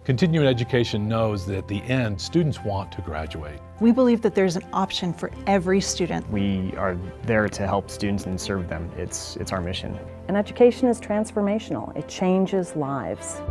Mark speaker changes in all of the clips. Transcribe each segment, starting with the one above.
Speaker 1: Continuing education knows that at the end, students want to graduate.
Speaker 2: We believe that there's an option for every student.
Speaker 3: We are there to help students and serve them. It's our mission.
Speaker 4: And education is transformational. It changes lives.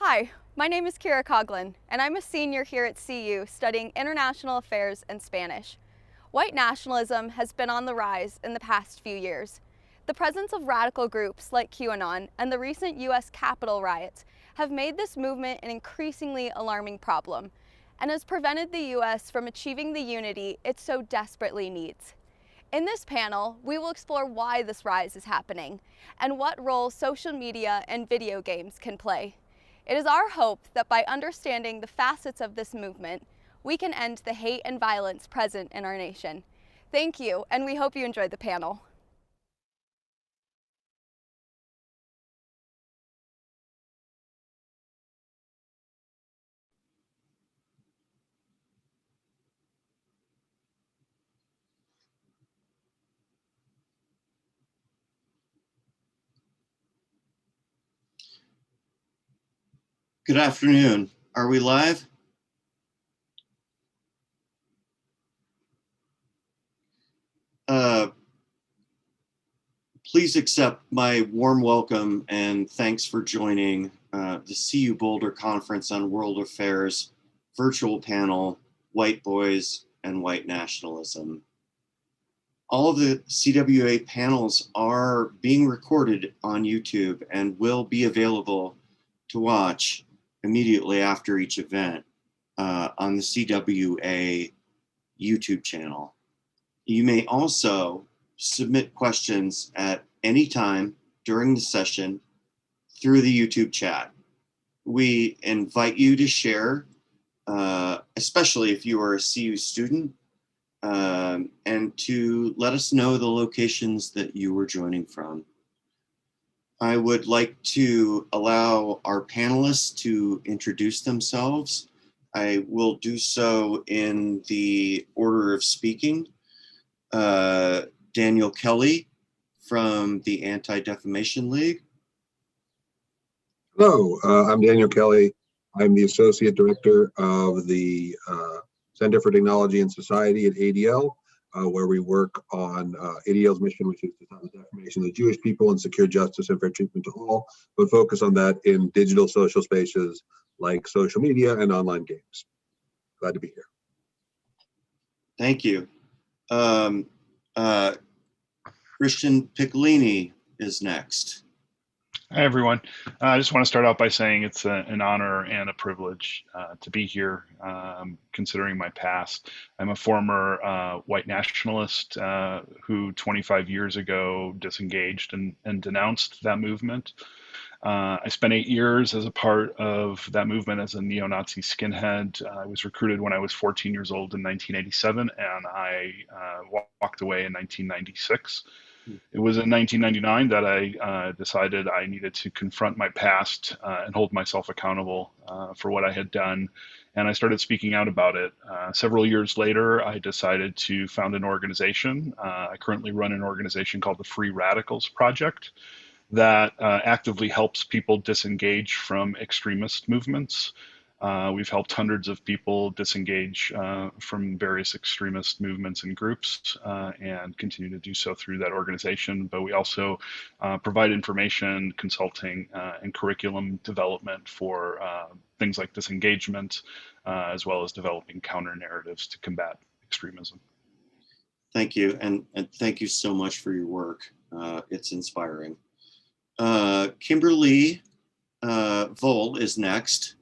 Speaker 5: Hi, my name is Kira Coughlin, and I'm a senior here at CU studying International Affairs and Spanish. White nationalism has been on the rise in the past few years. The presence of radical groups like QAnon and the recent US Capitol riots have made this movement an increasingly alarming problem and has prevented the US from achieving the unity it so desperately needs. In this panel, we will explore why this rise is happening and what role social media and video games can play. It is our hope that by understanding the facets of this movement, we can end the hate and violence present in our nation. Thank you, and we hope you enjoyed the panel.
Speaker 6: Good afternoon. Are we live? Please accept my warm welcome and thanks for joining the CU Boulder Conference on World Affairs virtual panel, White Boys and White Nationalism. All of the CWA panels are being recorded on YouTube and will be available to watch immediately after each event on the CWA YouTube channel. You may also submit questions at any time during the session through the YouTube chat. We invite you to share, especially if you are a CU student, and to let us know the locations that you were joining from. I would like to allow our panelists to introduce themselves. I will do so in the order of speaking. Daniel Kelly from the Anti-Defamation League.
Speaker 7: Hello, I'm Daniel Kelly. I'm the Associate Director of the Center for Technology and Society at ADL, where we work on ADL's mission, which is to stop the defamation of the Jewish people and secure justice and fair treatment to all, but focus on that in digital social spaces like social media and online games. Glad to be here.
Speaker 6: Thank you. Christian Piccolini is next.
Speaker 8: Hi, everyone. I just want to start out by saying it's an honor and a privilege to be here, considering my past. I'm a former white nationalist who 25 years ago disengaged and denounced that movement. I spent 8 years as a part of that movement as a neo-Nazi skinhead. I was recruited when I was 14 years old in 1987, and I walked away in 1996. It was in 1999 that I decided I needed to confront my past and hold myself accountable for what I had done. And I started speaking out about it. Several years later, I decided to found an organization. I currently run an organization called the Free Radicals Project that actively helps people disengage from extremist movements. We've helped hundreds of people disengage from various extremist movements and groups and continue to do so through that organization. But we also provide information, consulting, and curriculum development for things like disengagement, as well as developing counter narratives to combat extremism.
Speaker 6: Thank you, and thank you so much for your work. It's inspiring. Kimberly Vole is next.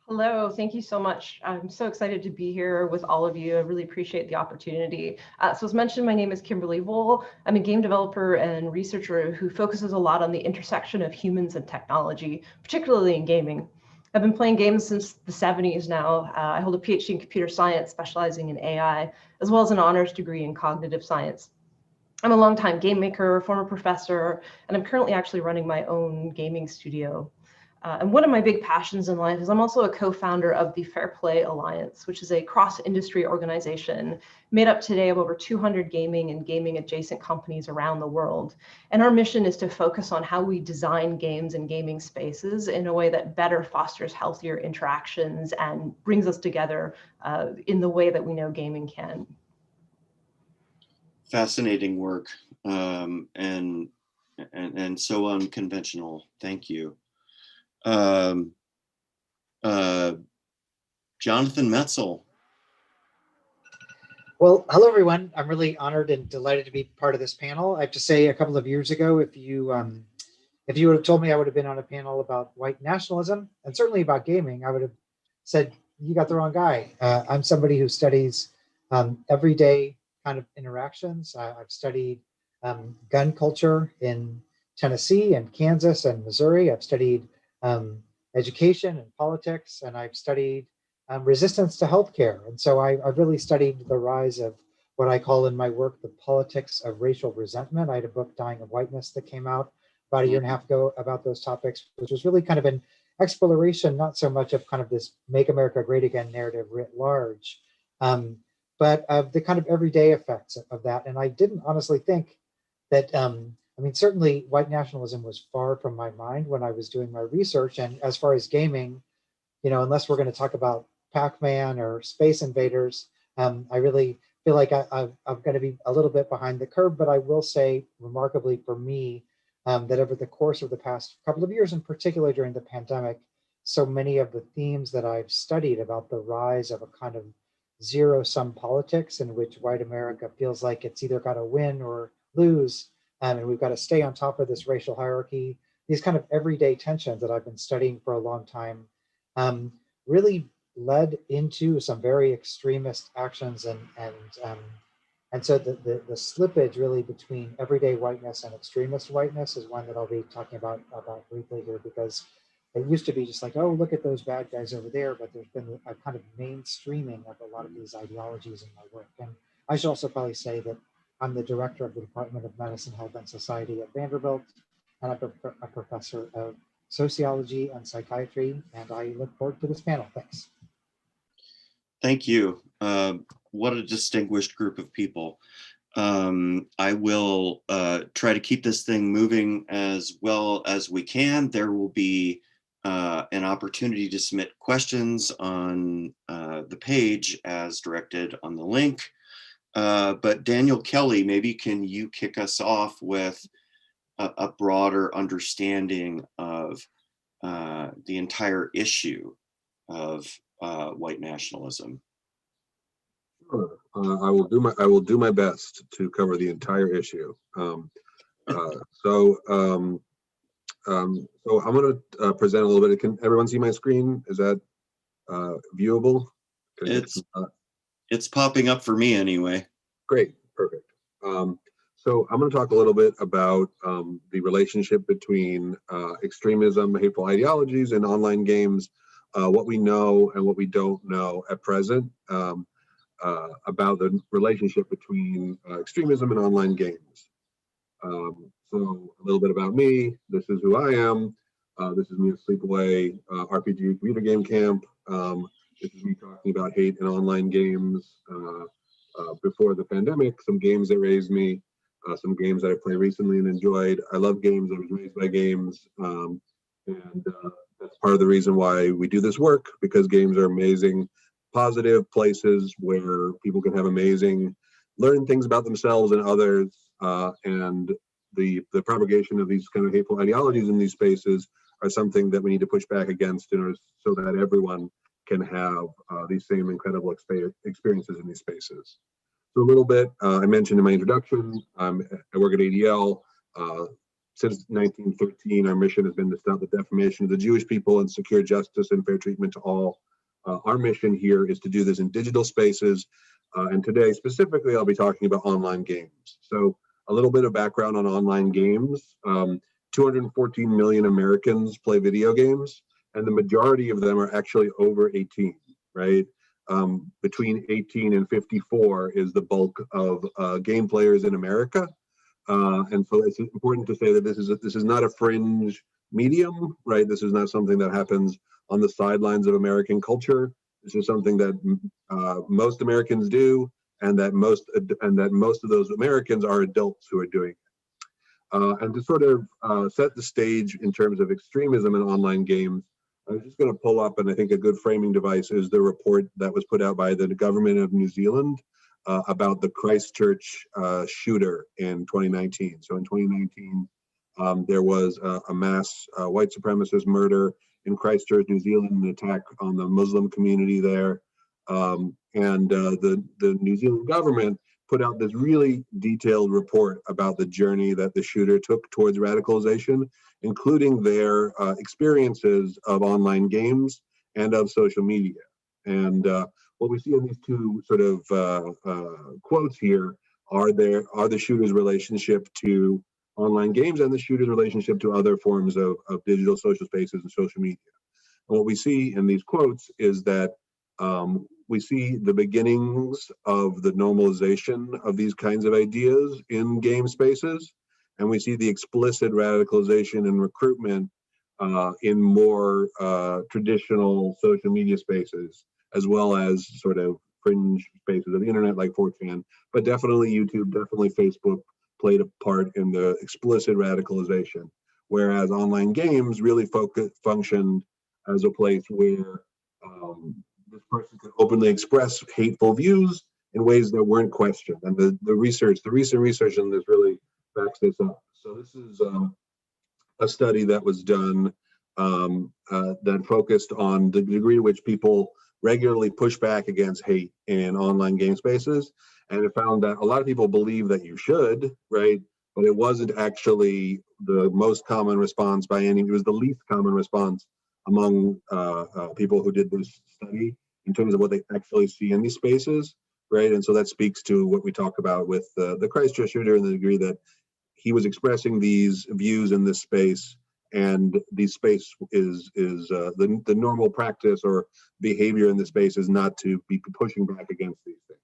Speaker 9: Hello, thank you so much. I'm so excited to be here with all of you. I really appreciate the opportunity. So as mentioned, my name is Kimberly Wool. I'm a game developer and researcher who focuses a lot on the intersection of humans and technology, particularly in gaming. I've been playing games since the 70s now. I hold a PhD in computer science, specializing in AI, as well as an honors degree in cognitive science. I'm a longtime game maker, former professor, and I'm currently actually running my own gaming studio. And one of my big passions in life is I'm also a co-founder of the Fair Play Alliance, which is a cross-industry organization made up today of over 200 gaming and gaming adjacent companies around the world. And our mission is to focus on how we design games and gaming spaces in a way that better fosters healthier interactions and brings us together in the way that we know gaming can.
Speaker 6: Fascinating work, and so unconventional. Thank you. Jonathan Metzel.
Speaker 10: Well, hello everyone. I'm really honored and delighted to be part of this panel. I have to say, a couple of years ago, if you would have told me I would have been on a panel about white nationalism and certainly about gaming, I would have said, you got the wrong guy. I'm somebody who studies everyday kind of interactions. I've studied gun culture in Tennessee and Kansas and Missouri. I've studied education and politics, and I've studied resistance to healthcare. And so I've really studied the rise of what I call in my work, the politics of racial resentment. I had a book, Dying of Whiteness, that came out about a year and a half ago about those topics, which was really kind of an exploration, not so much of kind of this Make America Great Again narrative writ large, but of the kind of everyday effects of that. And I didn't honestly think that, I mean, certainly white nationalism was far from my mind when I was doing my research. And as far as gaming, you know, unless we're going to talk about Pac-Man or Space Invaders, I really feel like I'm going to be a little bit behind the curve, but I will say, remarkably for me, that over the course of the past couple of years, in particular during the pandemic, so many of the themes that I've studied about the rise of a kind of zero-sum politics in which white America feels like it's either got to win or lose, and we've got to stay on top of this racial hierarchy, these kind of everyday tensions that I've been studying for a long time, really led into some very extremist actions, and so the slippage really between everyday whiteness and extremist whiteness is one that I'll be talking about briefly here, because it used to be just like, oh, look at those bad guys over there, but there's been a kind of mainstreaming of a lot of these ideologies in my work. And I should also probably say that I'm the director of the Department of Medicine, Health, and Society at Vanderbilt, and I'm a professor of sociology and psychiatry, and I look forward to this panel. Thanks.
Speaker 6: Thank you. What a distinguished group of people. I will try to keep this thing moving as well as we can. There will be an opportunity to submit questions on the page as directed on the link. But Daniel Kelly, maybe can you kick us off with a broader understanding of the entire issue of white nationalism?
Speaker 7: Sure. I will do my best to cover the entire issue. So I'm going to present a little bit. Can everyone see my screen? Is that viewable?
Speaker 6: It's popping up for me anyway.
Speaker 7: Great, perfect. So I'm going to talk a little bit about the relationship between extremism, hateful ideologies, and online games, what we know and what we don't know at present about the relationship between extremism and online games. So a little bit about me. This is who I am. This is me at Sleepaway RPG Computer Game Camp. This is me talking about hate in online games before the pandemic, some games that raised me, some games that I played recently and enjoyed. I love games. I was raised by games. And that's part of the reason why we do this work, because games are amazing, positive places where people can have amazing, learn things about themselves and others. And the propagation of these kind of hateful ideologies in these spaces are something that we need to push back against in order so that everyone can have these same incredible experiences in these spaces. So a little bit, I mentioned in my introduction, I work at ADL. since 1913, our mission has been to stop the defamation of the Jewish people and secure justice and fair treatment to all. Our mission here is to do this in digital spaces. And today, specifically, I'll be talking about online games. So a little bit of background on online games. 214 million Americans play video games, and the majority of them are actually over 18, right? Between 18 and 54 is the bulk of game players in America. And so it's important to say that this is not a fringe medium, right? This is not something that happens on the sidelines of American culture. This is something that most Americans do, and that most of those Americans are adults who are doing it. And to sort of set the stage in terms of extremism in online games, I was just going to pull up, and I think a good framing device is the report that was put out by the government of New Zealand about the Christchurch shooter in 2019. So in 2019, there was a mass white supremacist murder in Christchurch, New Zealand, an attack on the Muslim community there. And the New Zealand government put out this really detailed report about the journey that the shooter took towards radicalization, including their experiences of online games and of social media. And what we see in these two sort of quotes here are the shooter's relationship to online games and the shooter's relationship to other forms of digital social spaces and social media. And what we see in these quotes is that we see the beginnings of the normalization of these kinds of ideas in game spaces, and we see the explicit radicalization and recruitment in more traditional social media spaces, as well as sort of fringe spaces of the internet like 4chan, but definitely YouTube, definitely Facebook played a part in the explicit radicalization, whereas online games really functioned as a place where this person could openly express hateful views in ways that weren't questioned. And the recent research in this really backs this up. So this is a study that was done that focused on the degree to which people regularly push back against hate in online game spaces. And it found that a lot of people believe that you should, right? But it wasn't actually the most common response it was the least common response among people who did this study in terms of what they actually see in these spaces, right? And so that speaks to what we talk about with the Christchurch shooter and the degree that he was expressing these views in this space, and the space is the normal practice or behavior in this space is not to be pushing back against these things.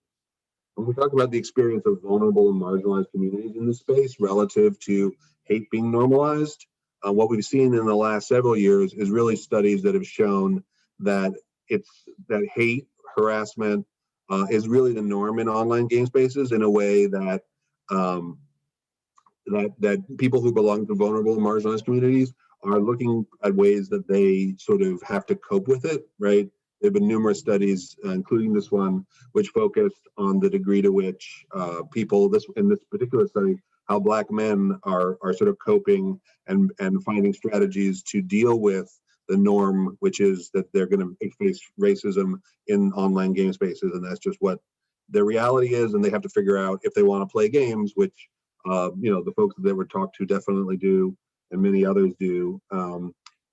Speaker 7: When we talk about the experience of vulnerable and marginalized communities in this space relative to hate being normalized, what we've seen in the last several years is really studies that have shown that hate, harassment is really the norm in online game spaces in a way that that people who belong to vulnerable and marginalized communities are looking at ways that they sort of have to cope with it, right? There have been numerous studies, including this one, which focused on the degree to which people, in this particular study, how Black men are sort of coping and finding strategies to deal with the norm, which is that they're going to face racism in online game spaces, and that's just what their reality is, and they have to figure out if they want to play games, which the folks that were talked to definitely do, and many others do.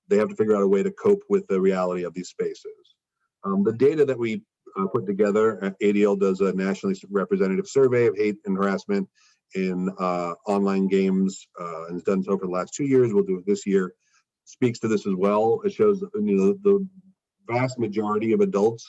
Speaker 7: They have to figure out a way to cope with the reality of these spaces. The data that we put together, ADL does a nationally representative survey of hate and harassment in online games, and it's done so for the last 2 years. We'll do it this year. Speaks to this as well. It shows the vast majority of adults,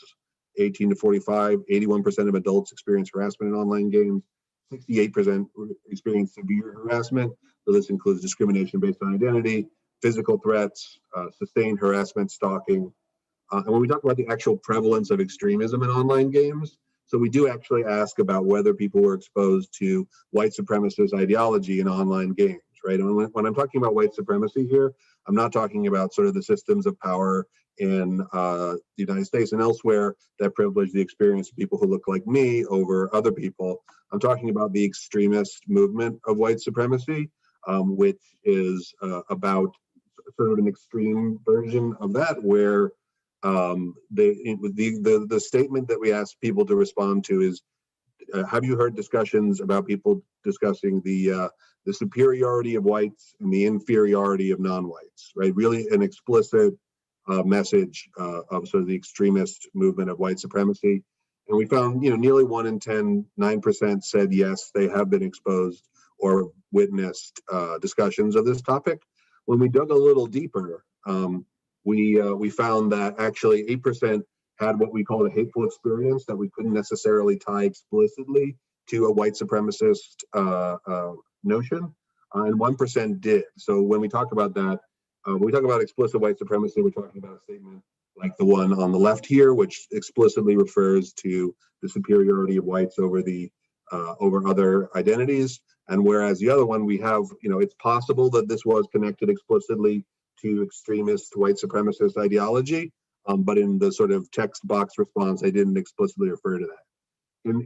Speaker 7: 18 to 45, 81% of adults experience harassment in online games. 68% experience severe harassment. So this includes discrimination based on identity, physical threats, sustained harassment, stalking. And when we talk about the actual prevalence of extremism in online games, so we do actually ask about whether people were exposed to white supremacist ideology in online games, right? And when I'm talking about white supremacy here, I'm not talking about sort of the systems of power in the United States and elsewhere that privilege the experience of people who look like me over other people. I'm talking about the extremist movement of white supremacy, which is about sort of an extreme version of that, where the statement that we ask people to respond to is, have you heard discussions about people discussing the superiority of whites and the inferiority of non-whites, right? Really an explicit message of sort of the extremist movement of white supremacy. And we found, nearly 1 in 10, 9% said yes, they have been exposed or witnessed discussions of this topic. When we dug a little deeper, we found that actually 8% had what we call a hateful experience that we couldn't necessarily tie explicitly to a white supremacist notion, and 1% did. So when we talk about that, when we talk about explicit white supremacy, we're talking about a statement like the one on the left here, which explicitly refers to the superiority of whites over over other identities. And whereas the other one, we have, it's possible that this was connected explicitly to extremist white supremacist ideology, but in the sort of text box response, they didn't explicitly refer to that.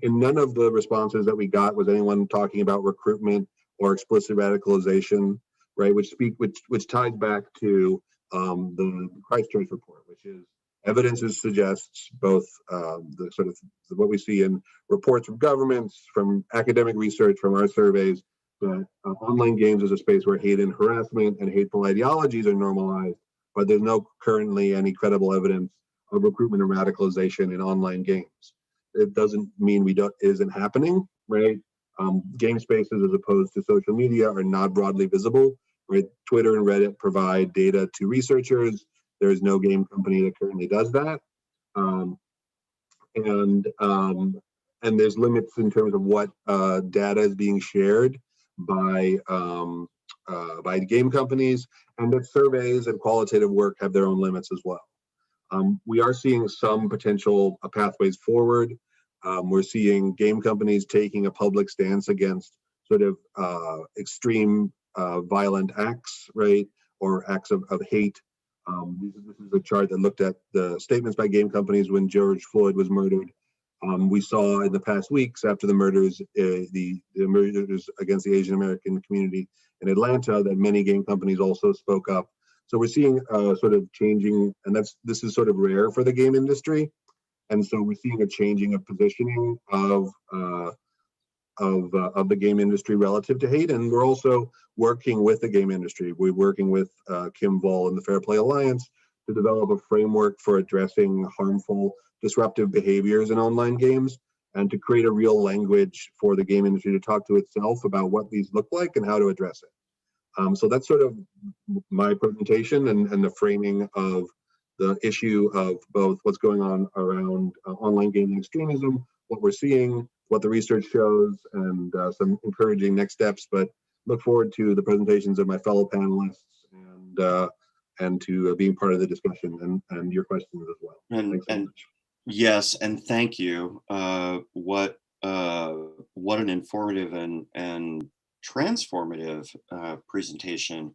Speaker 7: In none of the responses that we got was anyone talking about recruitment or explicit radicalization, right? Which ties back to the Christchurch report, which is evidence suggests both the sort of what we see in reports from governments, from academic research, from our surveys, that online games is a space where hate and harassment and hateful ideologies are normalized, but there's no currently any credible evidence of recruitment or radicalization in online games. It doesn't mean it isn't happening, right? Game spaces as opposed to social media are not broadly visible, right? Twitter and Reddit provide data to researchers. There is no game company that currently does that. And there's limits in terms of what data is being shared by game companies, and that surveys and qualitative work have their own limits as well. We are seeing some potential pathways forward. We're seeing game companies taking a public stance against sort of extreme violent acts, right, or acts of hate. This is a chart that looked at the statements by game companies when George Floyd was murdered. We saw in the past weeks after the murders, the murders against the Asian American community in Atlanta, that many game companies also spoke up. So we're seeing sort of changing, and this is sort of rare for the game industry. And so we're seeing a changing of positioning of the game industry relative to hate. And we're also working with the game industry. We're working with Kim Voll and the Fair Play Alliance to develop a framework for addressing harmful, disruptive behaviors in online games, and to create a real language for the game industry to talk to itself about what these look like and how to address it. So that's sort of my presentation and the framing of the issue of both what's going on around online gaming extremism, what we're seeing, what the research shows, and some encouraging next steps. But look forward to the presentations of my fellow panelists and to being part of the discussion and your questions as well. Thanks so much.
Speaker 6: Yes, and thank you. What an informative and transformative presentation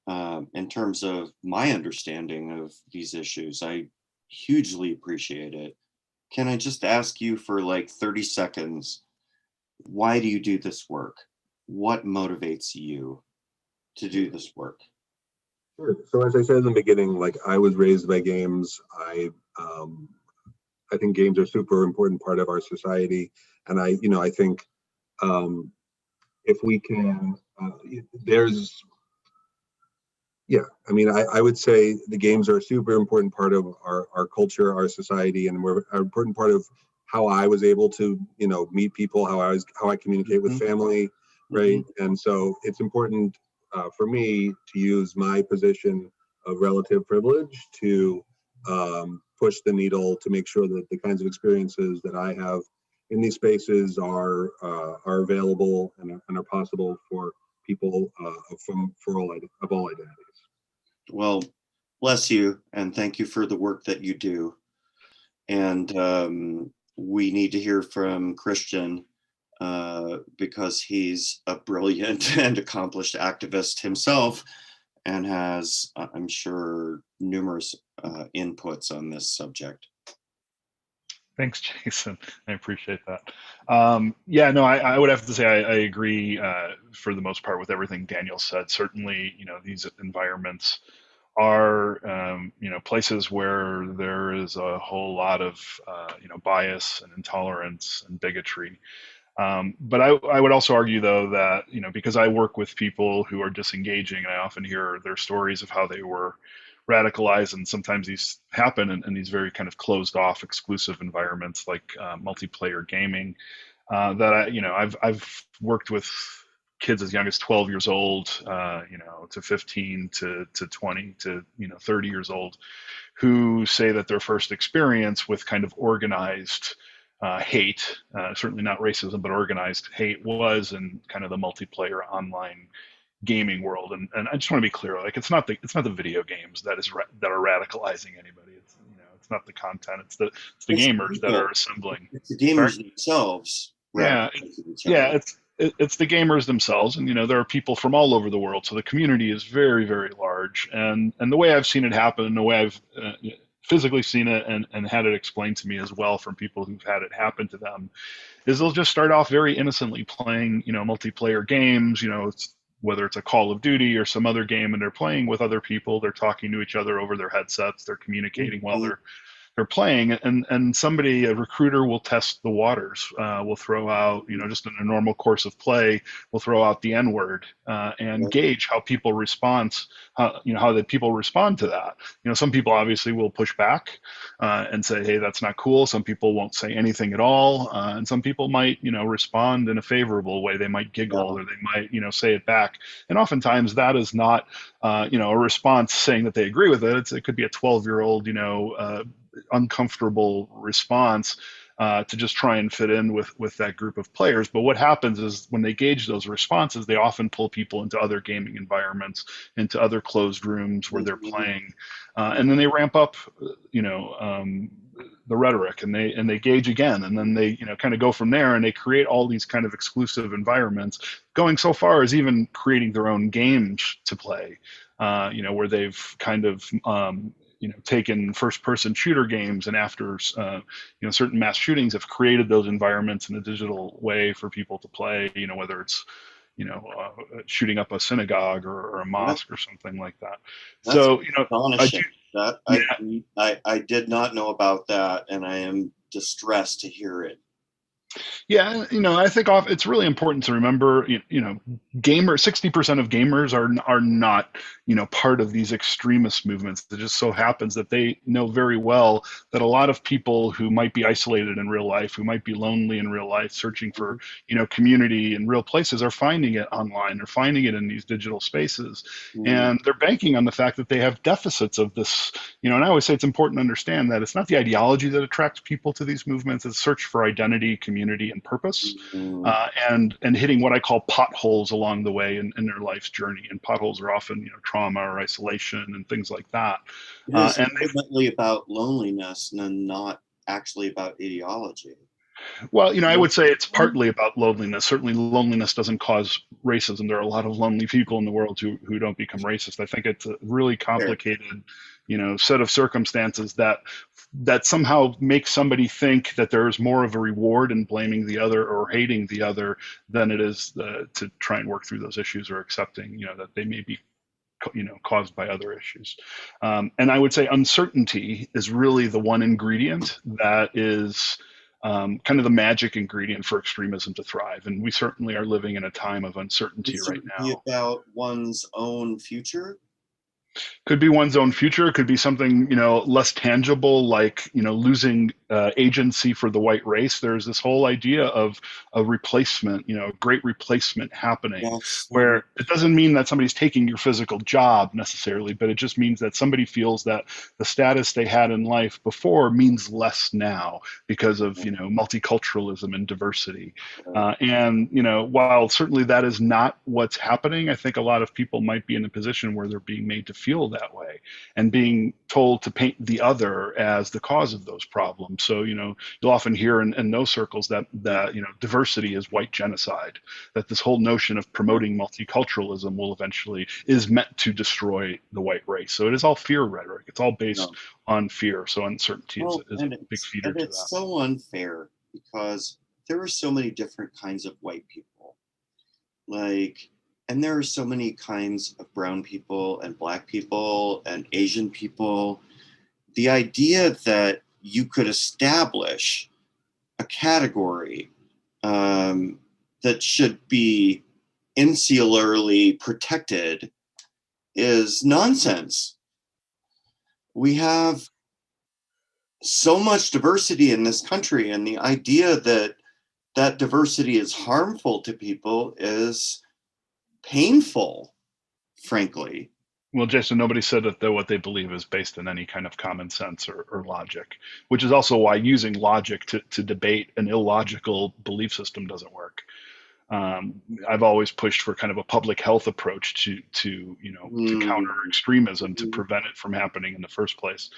Speaker 6: in terms of my understanding of these issues. I hugely appreciate it. Can I just ask you for like 30 seconds, why do you do this work? What motivates you to do this work?
Speaker 7: Sure. So as I said in the beginning, like I was raised by games. I think games are a super important part of our society. And I think if we can, I would say the games are a super important part of our culture, our society, and we're an important part of how I was able to, meet people, how I communicate with family, right? And so it's important for me to use my position of relative privilege to push the needle to make sure that the kinds of experiences that I have in these spaces are available and are possible for people of all identities.
Speaker 6: Well, bless you, and thank you for the work that you do. And we need to hear from Christian because he's a brilliant and accomplished activist himself and has, I'm sure, numerous inputs on this subject.
Speaker 8: Thanks, Jason. I appreciate that. I would have to say I agree for the most part with everything Daniel said. Certainly, these environments are places where there is a whole lot of bias and intolerance and bigotry. But I would also argue, though, that because I work with people who are disengaging, and I often hear their stories of how they were radicalized, and sometimes these happen in these very kind of closed off, exclusive environments like multiplayer gaming. That I've worked with kids as young as 12 years old, to 15 to 20 to 30 years old, who say that their first experience with kind of organized hate, certainly not racism, but organized hate, was in kind of the multiplayer online gaming world. And I just want to be clear, like it's not the video games that are radicalizing anybody. It's not the content. It's the gamers
Speaker 6: people
Speaker 8: that are assembling.
Speaker 6: It's the gamers
Speaker 8: Sorry?
Speaker 6: themselves.
Speaker 8: Yeah, yeah, it's the gamers themselves, and there are people from all over the world, so the community is very, very large. And the way I've seen it happen, and the way I've physically seen it and had it explained to me as well from people who've had it happen to them, is they'll just start off very innocently playing multiplayer games, whether it's a Call of Duty or some other game, and they're playing with other people, they're talking to each other over their headsets, they're communicating while they're playing, and a recruiter will test the waters, will throw out, just in a normal course of play, will throw out the N-word, and gauge how people respond, how the people respond to that. Some people obviously will push back and say, hey, that's not cool. Some people won't say anything at all, and some people might, respond in a favorable way. They might giggle, or they might, say it back. And oftentimes that is not, a response saying that they agree with it. It could be a 12-year-old, uncomfortable response to just try and fit in with that group of players. But what happens is when they gauge those responses, they often pull people into other gaming environments, into other closed rooms where they're playing, and then they ramp up, the rhetoric, and they gauge again, and then they kind of go from there, and they create all these kind of exclusive environments, going so far as even creating their own games to play, where they've kind of taken first-person shooter games, and after certain mass shootings, have created those environments in a digital way for people to play. Whether it's shooting up a synagogue or a mosque or something like that.
Speaker 6: That's
Speaker 8: so
Speaker 6: astonishing. I did not know about that, and I am distressed to hear it.
Speaker 8: Yeah, I think it's really important to remember, gamers, 60% of gamers are not, part of these extremist movements. It just so happens that they know very well that a lot of people who might be isolated in real life, who might be lonely in real life, searching for, community in real places, are finding it online. They're finding it in these digital spaces. And they're banking on the fact that they have deficits of this, and I always say it's important to understand that it's not the ideology that attracts people to these movements. It's search for identity, community, and purpose, and hitting what I call potholes along the way in their life's journey. And potholes are often trauma or isolation and things like that.
Speaker 6: It is ultimately about loneliness and not actually about ideology.
Speaker 8: Well, I would say it's partly about loneliness. Certainly loneliness doesn't cause racism. There are a lot of lonely people in the world who don't become racist. I think it's a really complicated set of circumstances that somehow make somebody think that there's more of a reward in blaming the other or hating the other than it is to try and work through those issues, or accepting that they may be caused by other issues. And I would say uncertainty is really the one ingredient that is kind of the magic ingredient for extremism to thrive. And we certainly are living in a time of uncertainty right now.
Speaker 6: About one's own future?
Speaker 8: Could be one's own future. It could be something, less tangible, like, losing agency for the white race. There's this whole idea of a replacement, great replacement happening, where it doesn't mean that somebody's taking your physical job necessarily, but it just means that somebody feels that the status they had in life before means less now because of, multiculturalism and diversity. And, while certainly that is not what's happening, I think a lot of people might be in a position where they're being made to feel that way and being told to paint the other as the cause of those problems. So, you'll often hear in those circles that diversity is white genocide, that this whole notion of promoting multiculturalism is meant to destroy the white race. So it is all fear rhetoric. It's all based on fear. So uncertainty is a big feeder to that.
Speaker 6: It's so unfair because there are so many different kinds of white people. Like, And there are so many kinds of brown people and Black people and Asian people. The idea that you could establish a category that should be insularly protected is nonsense. We have so much diversity in this country, and the idea that that diversity is harmful to people is painful, frankly.
Speaker 8: Well, Jason, nobody said that what they believe is based in any kind of common sense or logic, which is also why using logic to debate an illogical belief system doesn't work. I've always pushed for kind of a public health approach to counter extremism, to prevent it from happening in the first place.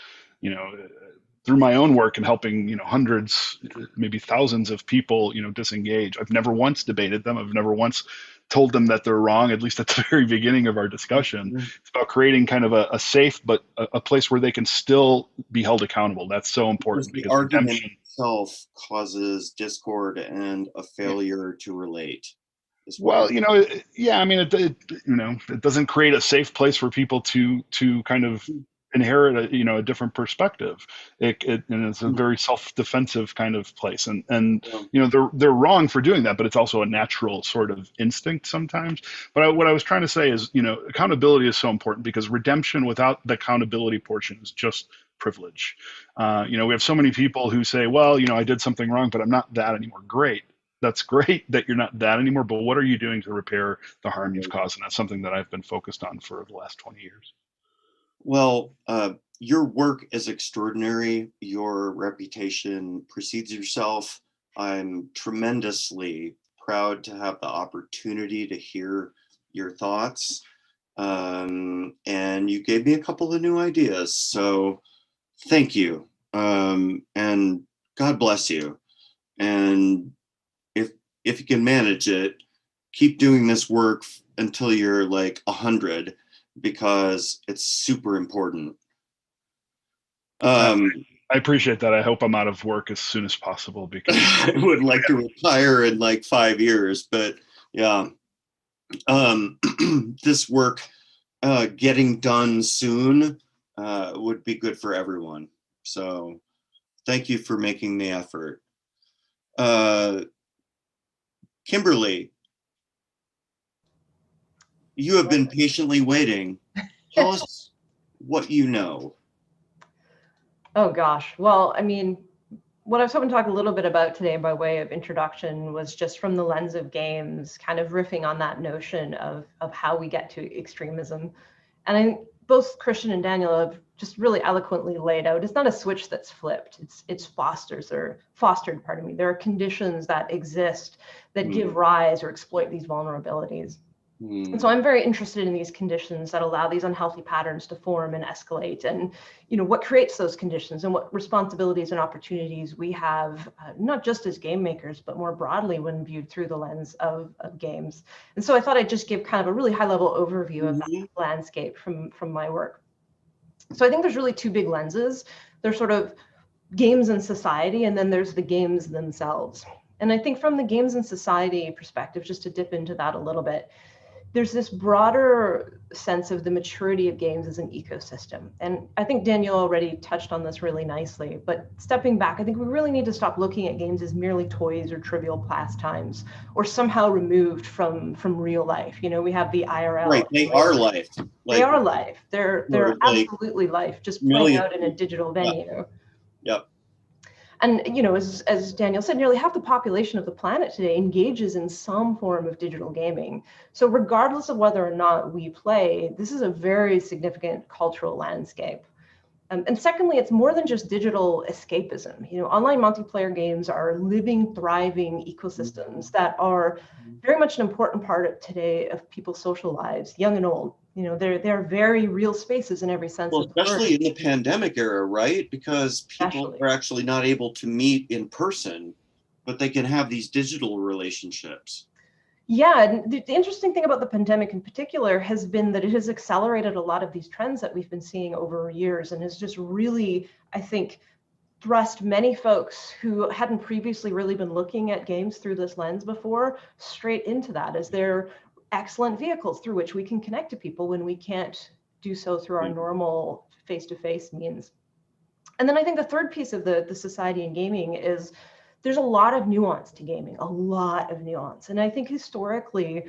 Speaker 8: Through my own work and helping, hundreds, maybe thousands of people, disengage. I've never once debated them. I've never once told them that they're wrong, at least at the very beginning of our discussion. It's about creating kind of a safe, but a place where they can still be held accountable. That's so important.
Speaker 6: Because the argument itself causes discord and a failure to relate.
Speaker 8: Well, it doesn't create a safe place for people to kind of inherit a different perspective. And it's a very self-defensive kind of place, and they're wrong for doing that, but it's also a natural sort of instinct sometimes. But what I was trying to say is, accountability is so important, because redemption without the accountability portion is just privilege. We have so many people who say, well, I did something wrong, but I'm not that anymore. Great. That's great that you're not that anymore, but what are you doing to repair the harm you've caused? And that's something that I've been focused on for the last 20 years.
Speaker 6: Well, your work is extraordinary. Your reputation precedes yourself. I'm tremendously proud to have the opportunity to hear your thoughts. And you gave me a couple of new ideas. So thank you. And God bless you. And if you can manage it, keep doing this work until you're like 100, because it's super important.
Speaker 8: I appreciate that. I hope I'm out of work as soon as possible, because
Speaker 6: I would like to retire in like 5 years, but yeah. This work getting done soon would be good for everyone. So thank you for making the effort. Kimberly, you have been patiently waiting. Tell us what you know.
Speaker 9: Oh gosh. Well, what I was hoping to talk a little bit about today by way of introduction was just from the lens of games, kind of riffing on that notion of how we get to extremism. And I think both Christian and Daniel have just really eloquently laid out, it's not a switch that's flipped, it's fostered. There are conditions that exist that give rise or exploit these vulnerabilities. And so I'm very interested in these conditions that allow these unhealthy patterns to form and escalate, and what creates those conditions, and what responsibilities and opportunities we have, not just as game makers, but more broadly when viewed through the lens of games. And so I thought I'd just give kind of a really high level overview of that landscape from my work. So I think there's really two big lenses. There's sort of games and society, and then there's the games themselves. And I think from the games and society perspective, just to dip into that a little bit, there's this broader sense of the maturity of games as an ecosystem. And I think Daniel already touched on this really nicely, but stepping back, I think we really need to stop looking at games as merely toys or trivial pastimes, or somehow removed from real life. We have the IRL.
Speaker 6: Right, they are life.
Speaker 9: They are life. They're absolutely life, just playing out in a digital venue.
Speaker 6: Yep.
Speaker 9: And, as Daniel said, nearly half the population of the planet today engages in some form of digital gaming. So regardless of whether or not we play, this is a very significant cultural landscape. And secondly, it's more than just digital escapism. Online multiplayer games are living, thriving ecosystems that are very much an important part of today of people's social lives, young and old. They're very real spaces in every sense of the word.
Speaker 6: Especially in the pandemic era, right? Because people are actually not able to meet in person, but they can have these digital relationships.
Speaker 9: Yeah, and the interesting thing about the pandemic in particular has been that it has accelerated a lot of these trends that we've been seeing over years, and has just really, I think, thrust many folks who hadn't previously really been looking at games through this lens before straight into that, as they're excellent vehicles through which we can connect to people when we can't do so through our normal face-to-face means. And then I think the third piece of the society in gaming is there's a lot of nuance to gaming, a lot of nuance. And I think historically,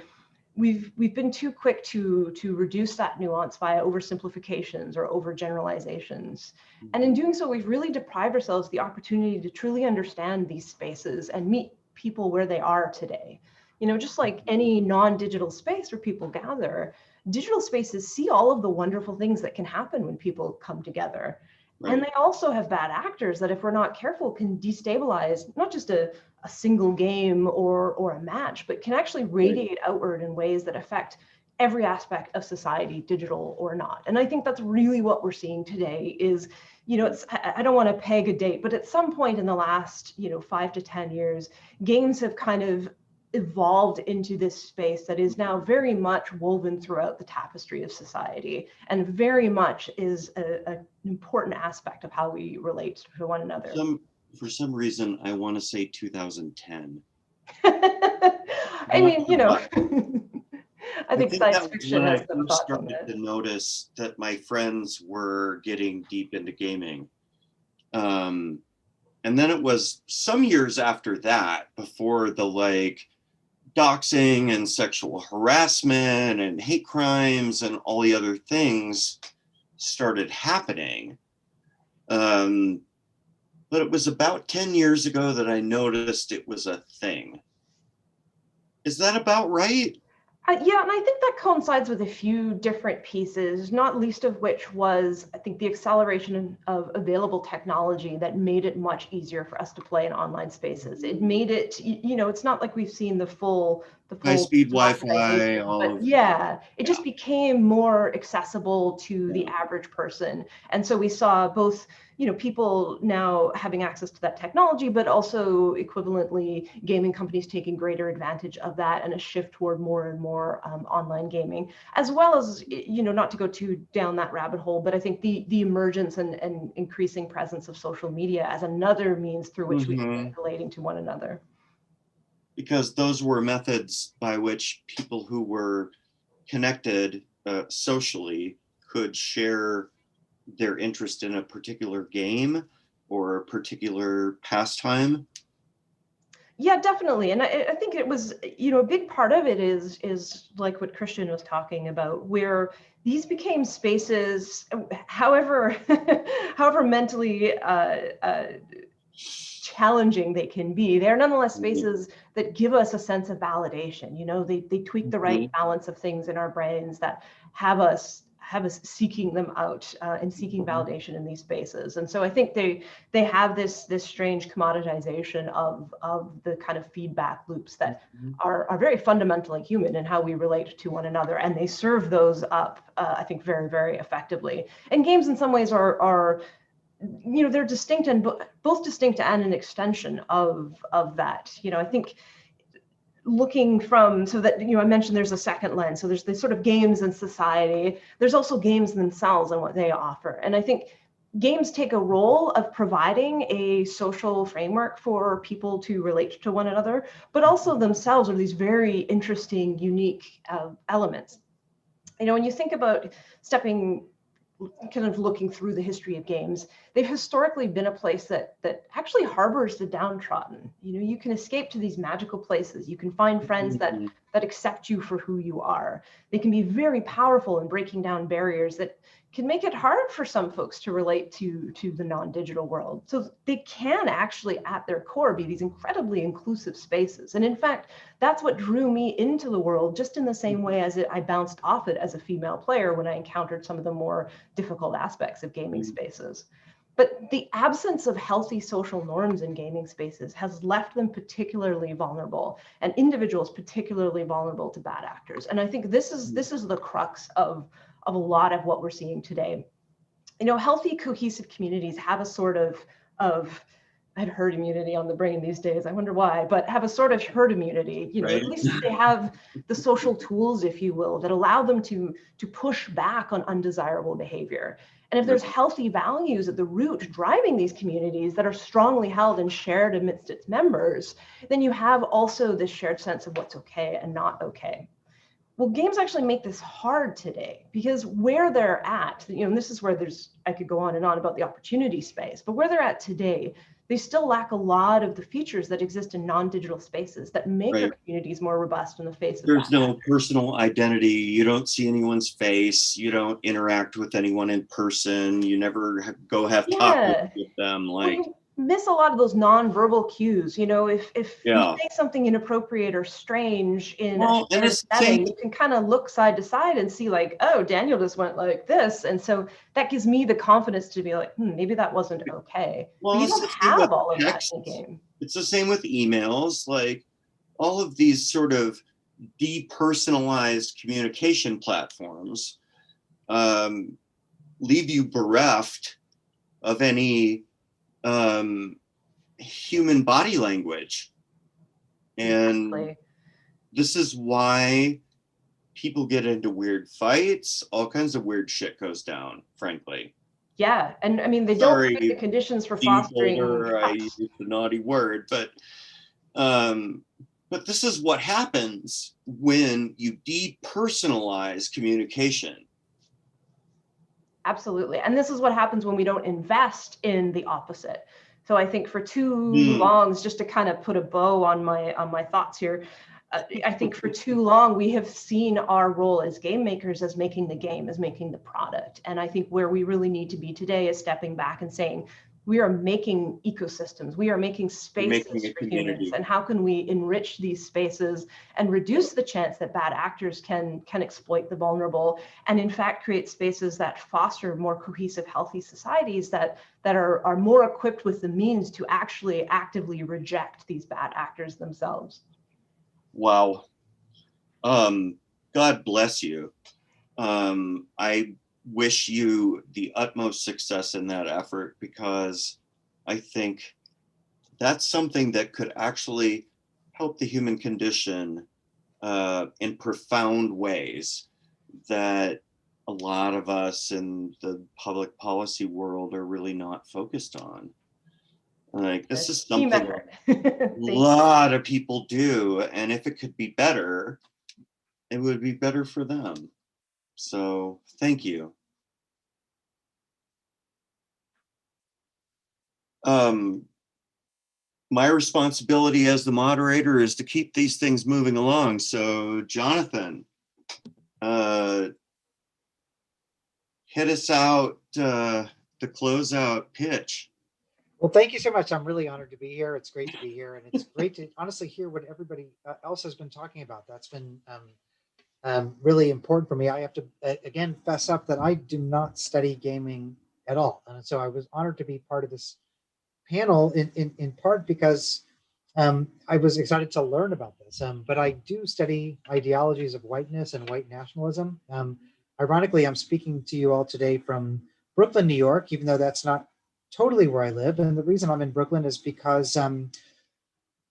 Speaker 9: we've been too quick to reduce that nuance via oversimplifications or overgeneralizations. And in doing so, we've really deprived ourselves the opportunity to truly understand these spaces and meet people where they are today. You know, just like any non-digital space where people gather, digital spaces see all of the wonderful things that can happen when people come together. Right. And they also have bad actors that, if we're not careful, can destabilize not just a single game or a match, but can actually radiate outward in ways that affect every aspect of society, digital or not. And I think that's really what we're seeing today is, you know, I don't want to peg a date, but at some point in the last, 5 to 10 years, games have kind of evolved into this space that is now very much woven throughout the tapestry of society and very much is an important aspect of how we relate to one another.
Speaker 6: For some reason, I want to say 2010.
Speaker 9: I mean, I think science fiction has some thoughts on that.
Speaker 6: I started to notice that my friends were getting deep into gaming. And then it was some years after that, before the doxing and sexual harassment and hate crimes and all the other things started happening. But it was about 10 years ago that I noticed it was a thing. Is that about right?
Speaker 9: Yeah, and I think that coincides with a few different pieces, not least of which was, I think, the acceleration of available technology that made it much easier for us to play in online spaces. It made it, it's not like we've seen the full
Speaker 6: high-speed Wi-Fi,
Speaker 9: it just became more accessible to the average person. And so we saw both, people now having access to that technology, but also equivalently gaming companies taking greater advantage of that and a shift toward more and more online gaming, as well as, not to go too down that rabbit hole, but I think the emergence and increasing presence of social media as another means through which we can relating to one another.
Speaker 6: Because those were methods by which people who were connected socially could share their interest in a particular game or a particular pastime.
Speaker 9: Yeah, definitely. And I think it was, a big part of it is like what Christian was talking about, where these became spaces, however mentally challenging they can be, they're nonetheless spaces that give us a sense of validation. They tweak the right balance of things in our brains that have us seeking them out and seeking validation in these spaces. And so I think they have this strange commoditization of the kind of feedback loops that are very fundamentally human in how we relate to one another, and they serve those up, I think, very, very effectively. And games in some ways are they're distinct and both distinct and an extension of that. I think looking from, so that, I mentioned there's a second lens. So there's the sort of games in society. There's also games themselves and what they offer. And I think games take a role of providing a social framework for people to relate to one another, but also themselves are these very interesting, unique elements. When you think about kind of looking through the history of games, they've historically been a place that actually harbors the downtrodden. You can escape to these magical places. You can find friends that accept you for who you are. They can be very powerful in breaking down barriers that can make it hard for some folks to relate to the non-digital world. So they can actually, at their core, be these incredibly inclusive spaces. And in fact, that's what drew me into the world, just in the same way as I bounced off it as a female player when I encountered some of the more difficult aspects of gaming spaces. But the absence of healthy social norms in gaming spaces has left them particularly vulnerable, and individuals particularly vulnerable to bad actors. And I think this is the crux of a lot of what we're seeing today. Healthy, cohesive communities have a sort of I had herd immunity on the brain these days. I wonder why, but have a sort of herd immunity. At least they have the social tools, if you will, that allow them to push back on undesirable behavior. And if there's healthy values at the root driving these communities that are strongly held and shared amidst its members, then you have also this shared sense of what's okay and not okay. Well, games actually make this hard today because where they're at, and this is where I could go on and on about the opportunity space, but where they're at today, they still lack a lot of the features that exist in non-digital spaces that make our communities more robust in the face of
Speaker 6: There's no personal identity. You don't see anyone's face. You don't interact with anyone in person. You never go have tacos with them. Like,
Speaker 9: well, you miss a lot of those non-verbal cues. If you say something inappropriate or strange in a shared setting, you can kind of look side to side and see like, oh, Daniel just went like this. And so that gives me the confidence to be like, maybe that wasn't okay.
Speaker 6: Well,
Speaker 9: but you don't have all of that in the game.
Speaker 6: It's the same with emails. Like, all of these sort of depersonalized communication platforms leave you bereft of any human body language. And this is why people get into weird fights. All kinds of weird shit goes down, frankly.
Speaker 9: Yeah, and I mean, they don't create the conditions for fostering trust.
Speaker 6: I used the naughty word, but this is what happens when you depersonalize communication.
Speaker 9: Absolutely, and this is what happens when we don't invest in the opposite. So I think for too long, just to kind of put a bow on my thoughts here, I think for too long we have seen our role as game makers as making the game, as making the product. And I think where we really need to be today is stepping back and saying, we are making ecosystems, we are making spaces for humans, and how can we enrich these spaces and reduce the chance that bad actors can exploit the vulnerable, and in fact create spaces that foster more cohesive, healthy societies that are more equipped with the means to actually actively reject these bad actors themselves.
Speaker 6: Wow. God bless you. I wish you the utmost success in that effort, because I think that's something that could actually help the human condition in profound ways that a lot of us in the public policy world are really not focused on. Like, this is something a lot of people do, and if it could be better, it would be better for them. So thank you. My responsibility as the moderator is to keep these things moving along. So Jonathan, hit us out the closeout pitch.
Speaker 10: Well, thank you so much. I'm really honored to be here. It's great to be here, and it's great to honestly hear what everybody else has been talking about. That's been really important for me. I have to again fess up that I do not study gaming at all, and so I was honored to be part of this panel in part because I was excited to learn about this. But I do study ideologies of whiteness and white nationalism. Ironically, I'm speaking to you all today from Brooklyn, New York, even though that's not totally where I live. And the reason I'm in Brooklyn is because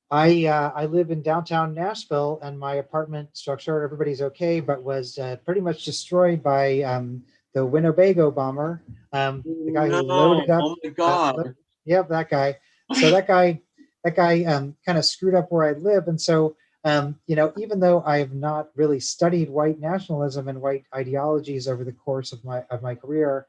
Speaker 10: I live in downtown Nashville, and my apartment structure, everybody's okay, but was pretty much destroyed by the Winnebago bomber, the guy who loaded up.
Speaker 6: Oh my God.
Speaker 10: Yep, that guy. So that guy kind of screwed up where I live. And so, even though I have not really studied white nationalism and white ideologies over the course of my career,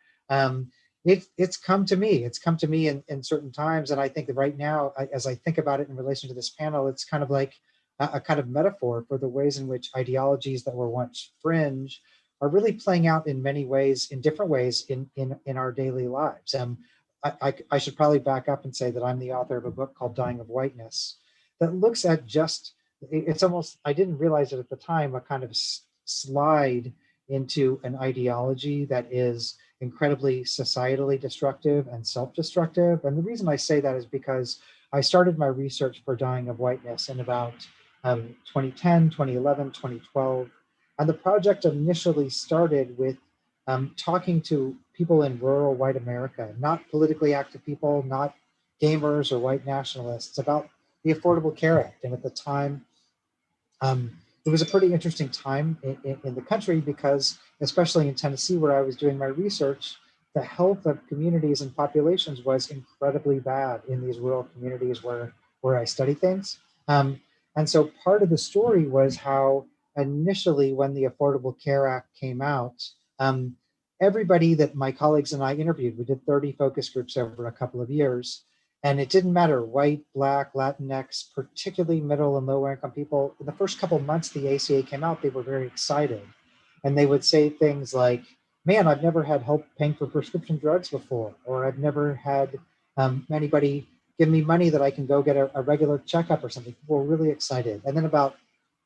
Speaker 10: it's come to me. It's come to me in certain times. And I think that right now, as I think about it in relation to this panel, it's kind of like a kind of metaphor for the ways in which ideologies that were once fringe are really playing out in many ways, in different ways in our daily lives. I should probably back up and say that I'm the author of a book called Dying of Whiteness that looks at it's almost, I didn't realize it at the time, a kind of slide into an ideology that is incredibly societally destructive and self-destructive. And the reason I say that is because I started my research for Dying of Whiteness in about 2010, 2011, 2012. And the project initially started with talking to people in rural white America, not politically active people, not gamers or white nationalists, about the Affordable Care Act. And at the time, it was a pretty interesting time in the country because, especially in Tennessee, where I was doing my research, the health of communities and populations was incredibly bad in these rural communities where I study things. And so part of the story was how initially, when the Affordable Care Act came out, everybody that my colleagues and I interviewed, we did 30 focus groups over a couple of years. And it didn't matter, white, black, Latinx, particularly middle and lower income people. In the first couple of months the ACA came out, they were very excited. And they would say things like, man, I've never had help paying for prescription drugs before, or I've never had anybody give me money that I can go get a regular checkup or something. People were really excited. And then about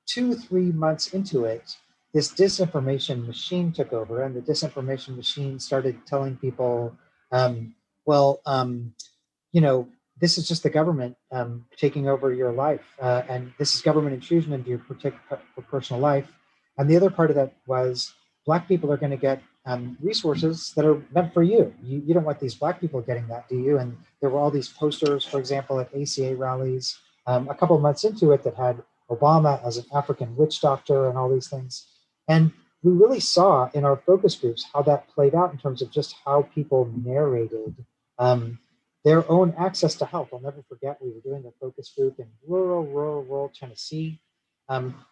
Speaker 10: 2-3 months into it, this disinformation machine took over, and the disinformation machine started telling people, you know, this is just the government taking over your life, and this is government intrusion into your personal life. And the other part of that was Black people are going to get resources that are meant for you. You don't want these Black people getting that, do you? And there were all these posters, for example, at ACA rallies a couple of months into it that had Obama as an African witch doctor and all these things. And we really saw in our focus groups how that played out in terms of just how people narrated their own access to health. I'll never forget, we were doing a focus group in rural Tennessee,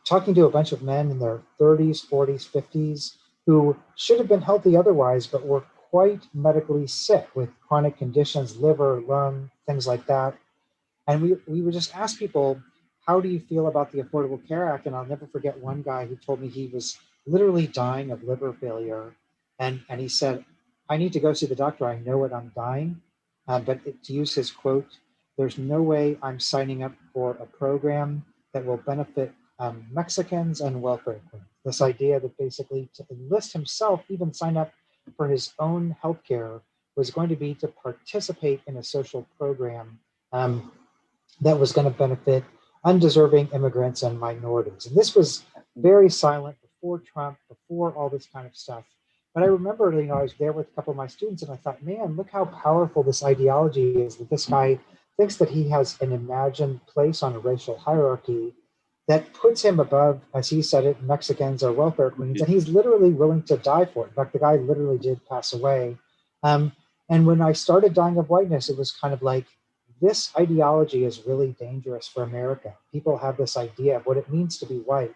Speaker 10: talking to a bunch of men in their 30s, 40s, 50s, who should have been healthy otherwise, but were quite medically sick with chronic conditions, liver, lung, things like that. And we would just ask people, how do you feel about the Affordable Care Act? And I'll never forget one guy who told me he was literally dying of liver failure. And he said, I need to go see the doctor. I know it, I'm dying. But to use his quote, there's no way I'm signing up for a program that will benefit Mexicans and welfare queens. This idea that basically to enlist himself, even sign up for his own healthcare, was going to be to participate in a social program that was going to benefit undeserving immigrants and minorities. And this was very silent before Trump, before all this kind of stuff. But I remember, you know, I was there with a couple of my students and I thought, man, look how powerful this ideology is, that this guy thinks that he has an imagined place on a racial hierarchy that puts him above, as he said it, Mexicans or welfare queens. And he's literally willing to die for it. In fact, the guy literally did pass away. And when I started dying of whiteness, it was kind of like, this ideology is really dangerous for America. People have this idea of what it means to be white,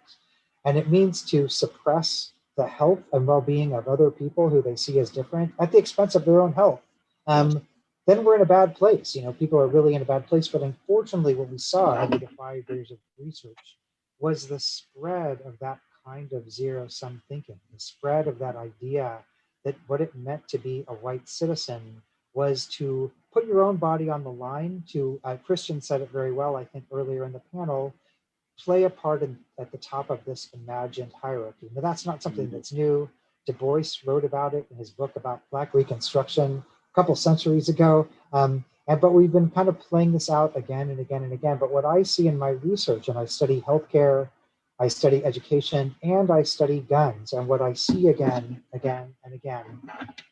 Speaker 10: and it means to suppress the health and well-being of other people who they see as different at the expense of their own health. Then we're in a bad place. You know, people are really in a bad place. But unfortunately, what we saw after the 5 years of research was the spread of that kind of zero-sum thinking, the spread of that idea that what it meant to be a white citizen was to put your own body on the line, to, Christian said it very well, I think, earlier in the panel, play a part at the top of this imagined hierarchy. Now, that's not something that's new. Du Bois wrote about it in his book about Black Reconstruction a couple centuries ago. But we've been kind of playing this out again and again and again. But what I see in my research, and I study healthcare, I study education, and I study guns. And what I see again and again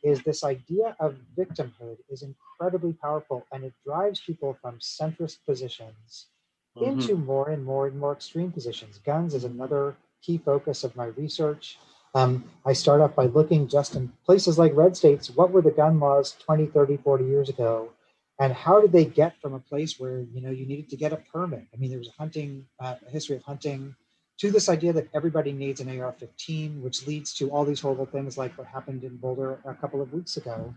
Speaker 10: is this idea of victimhood is incredibly powerful, and it drives people from centrist positions into more and more extreme positions. Guns is another key focus of my research. I start off by looking just in places like red states, what were the gun laws 20, 30, 40 years ago? And how did they get from a place where, you know, you needed to get a permit? I mean, there was a history of hunting, to this idea that everybody needs an AR-15, which leads to all these horrible things like what happened in Boulder a couple of weeks ago.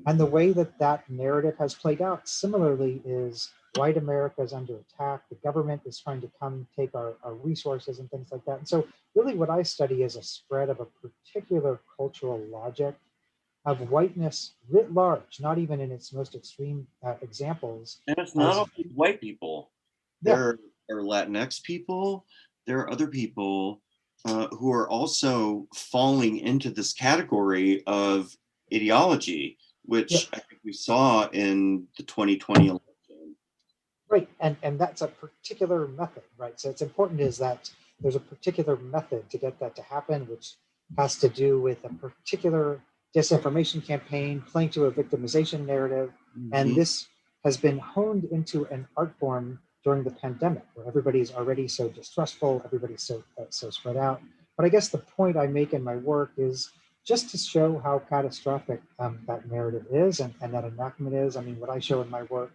Speaker 10: And the way that that narrative has played out similarly is white America is under attack. The government is trying to come take our resources and things like that. And so really what I study is a spread of a particular cultural logic of whiteness writ large, not even in its most extreme examples.
Speaker 6: And it's not only white people. There are Latinx people. There are other people who are also falling into this category of ideology, which I think we saw in the 2020 election.
Speaker 10: Right, and that's a particular method, right? So it's important is that there's a particular method to get that to happen, which has to do with a particular disinformation campaign, playing to a victimization narrative. And this has been honed into an art form during the pandemic, where everybody's already so distrustful, everybody's so spread out. But I guess the point I make in my work is just to show how catastrophic that narrative is and that enactment is. I mean, what I show in my work,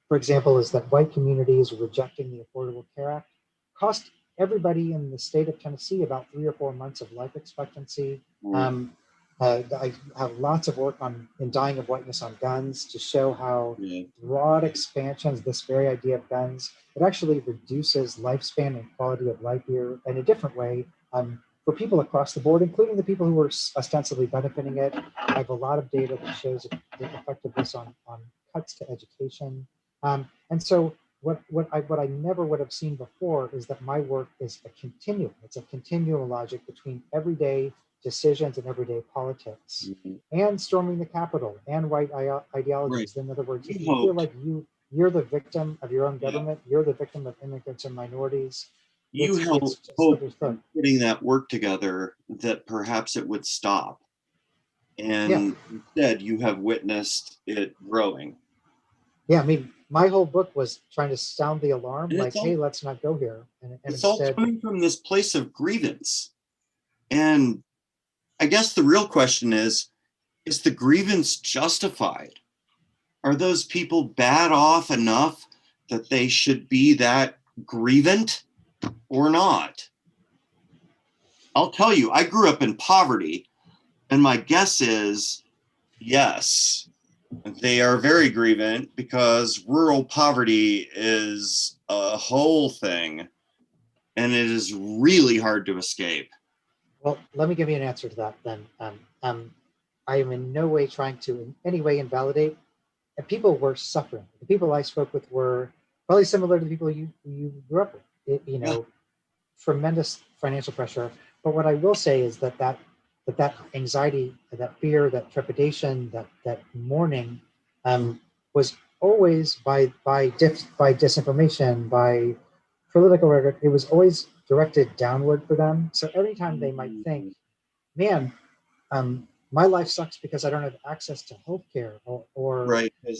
Speaker 10: for example, is that white communities rejecting the Affordable Care Act cost everybody in the state of Tennessee about 3 or 4 months of life expectancy. I have lots of work in Dying of Whiteness on guns to show how broad expansions, this very idea of guns, it actually reduces lifespan and quality of life here in a different way for people across the board, including the people who are ostensibly benefiting it. I have a lot of data that shows the effectiveness on cuts to education. And so what I never would have seen before is that my work is a continuum. It's a continual logic between everyday decisions and everyday politics and storming the Capitol and white ideologies. In other words, if you feel like you're the victim of your own government, you're the victim of immigrants and minorities.
Speaker 6: You helped hope in putting that work together that perhaps it would stop. And instead you have witnessed it growing.
Speaker 10: Yeah, I mean, my whole book was trying to sound the alarm, like, hey, let's not go here. And
Speaker 6: it's all coming from this place of grievance. And I guess the real question is the grievance justified? Are those people bad off enough that they should be that grievant or not? I'll tell you, I grew up in poverty, and my guess is yes, they are very grievant because rural poverty is a whole thing, and it is really hard to escape.
Speaker 10: Well, let me give you an answer to that then. I am in no way trying to in any way invalidate. And people were suffering. The people I spoke with were probably similar to the people you grew up with. Tremendous financial pressure. But what I will say is that anxiety, that fear, that trepidation, that mourning was always by disinformation, by political rhetoric. It was always directed downward for them. So every time they might think, man, my life sucks because I don't have access to healthcare, or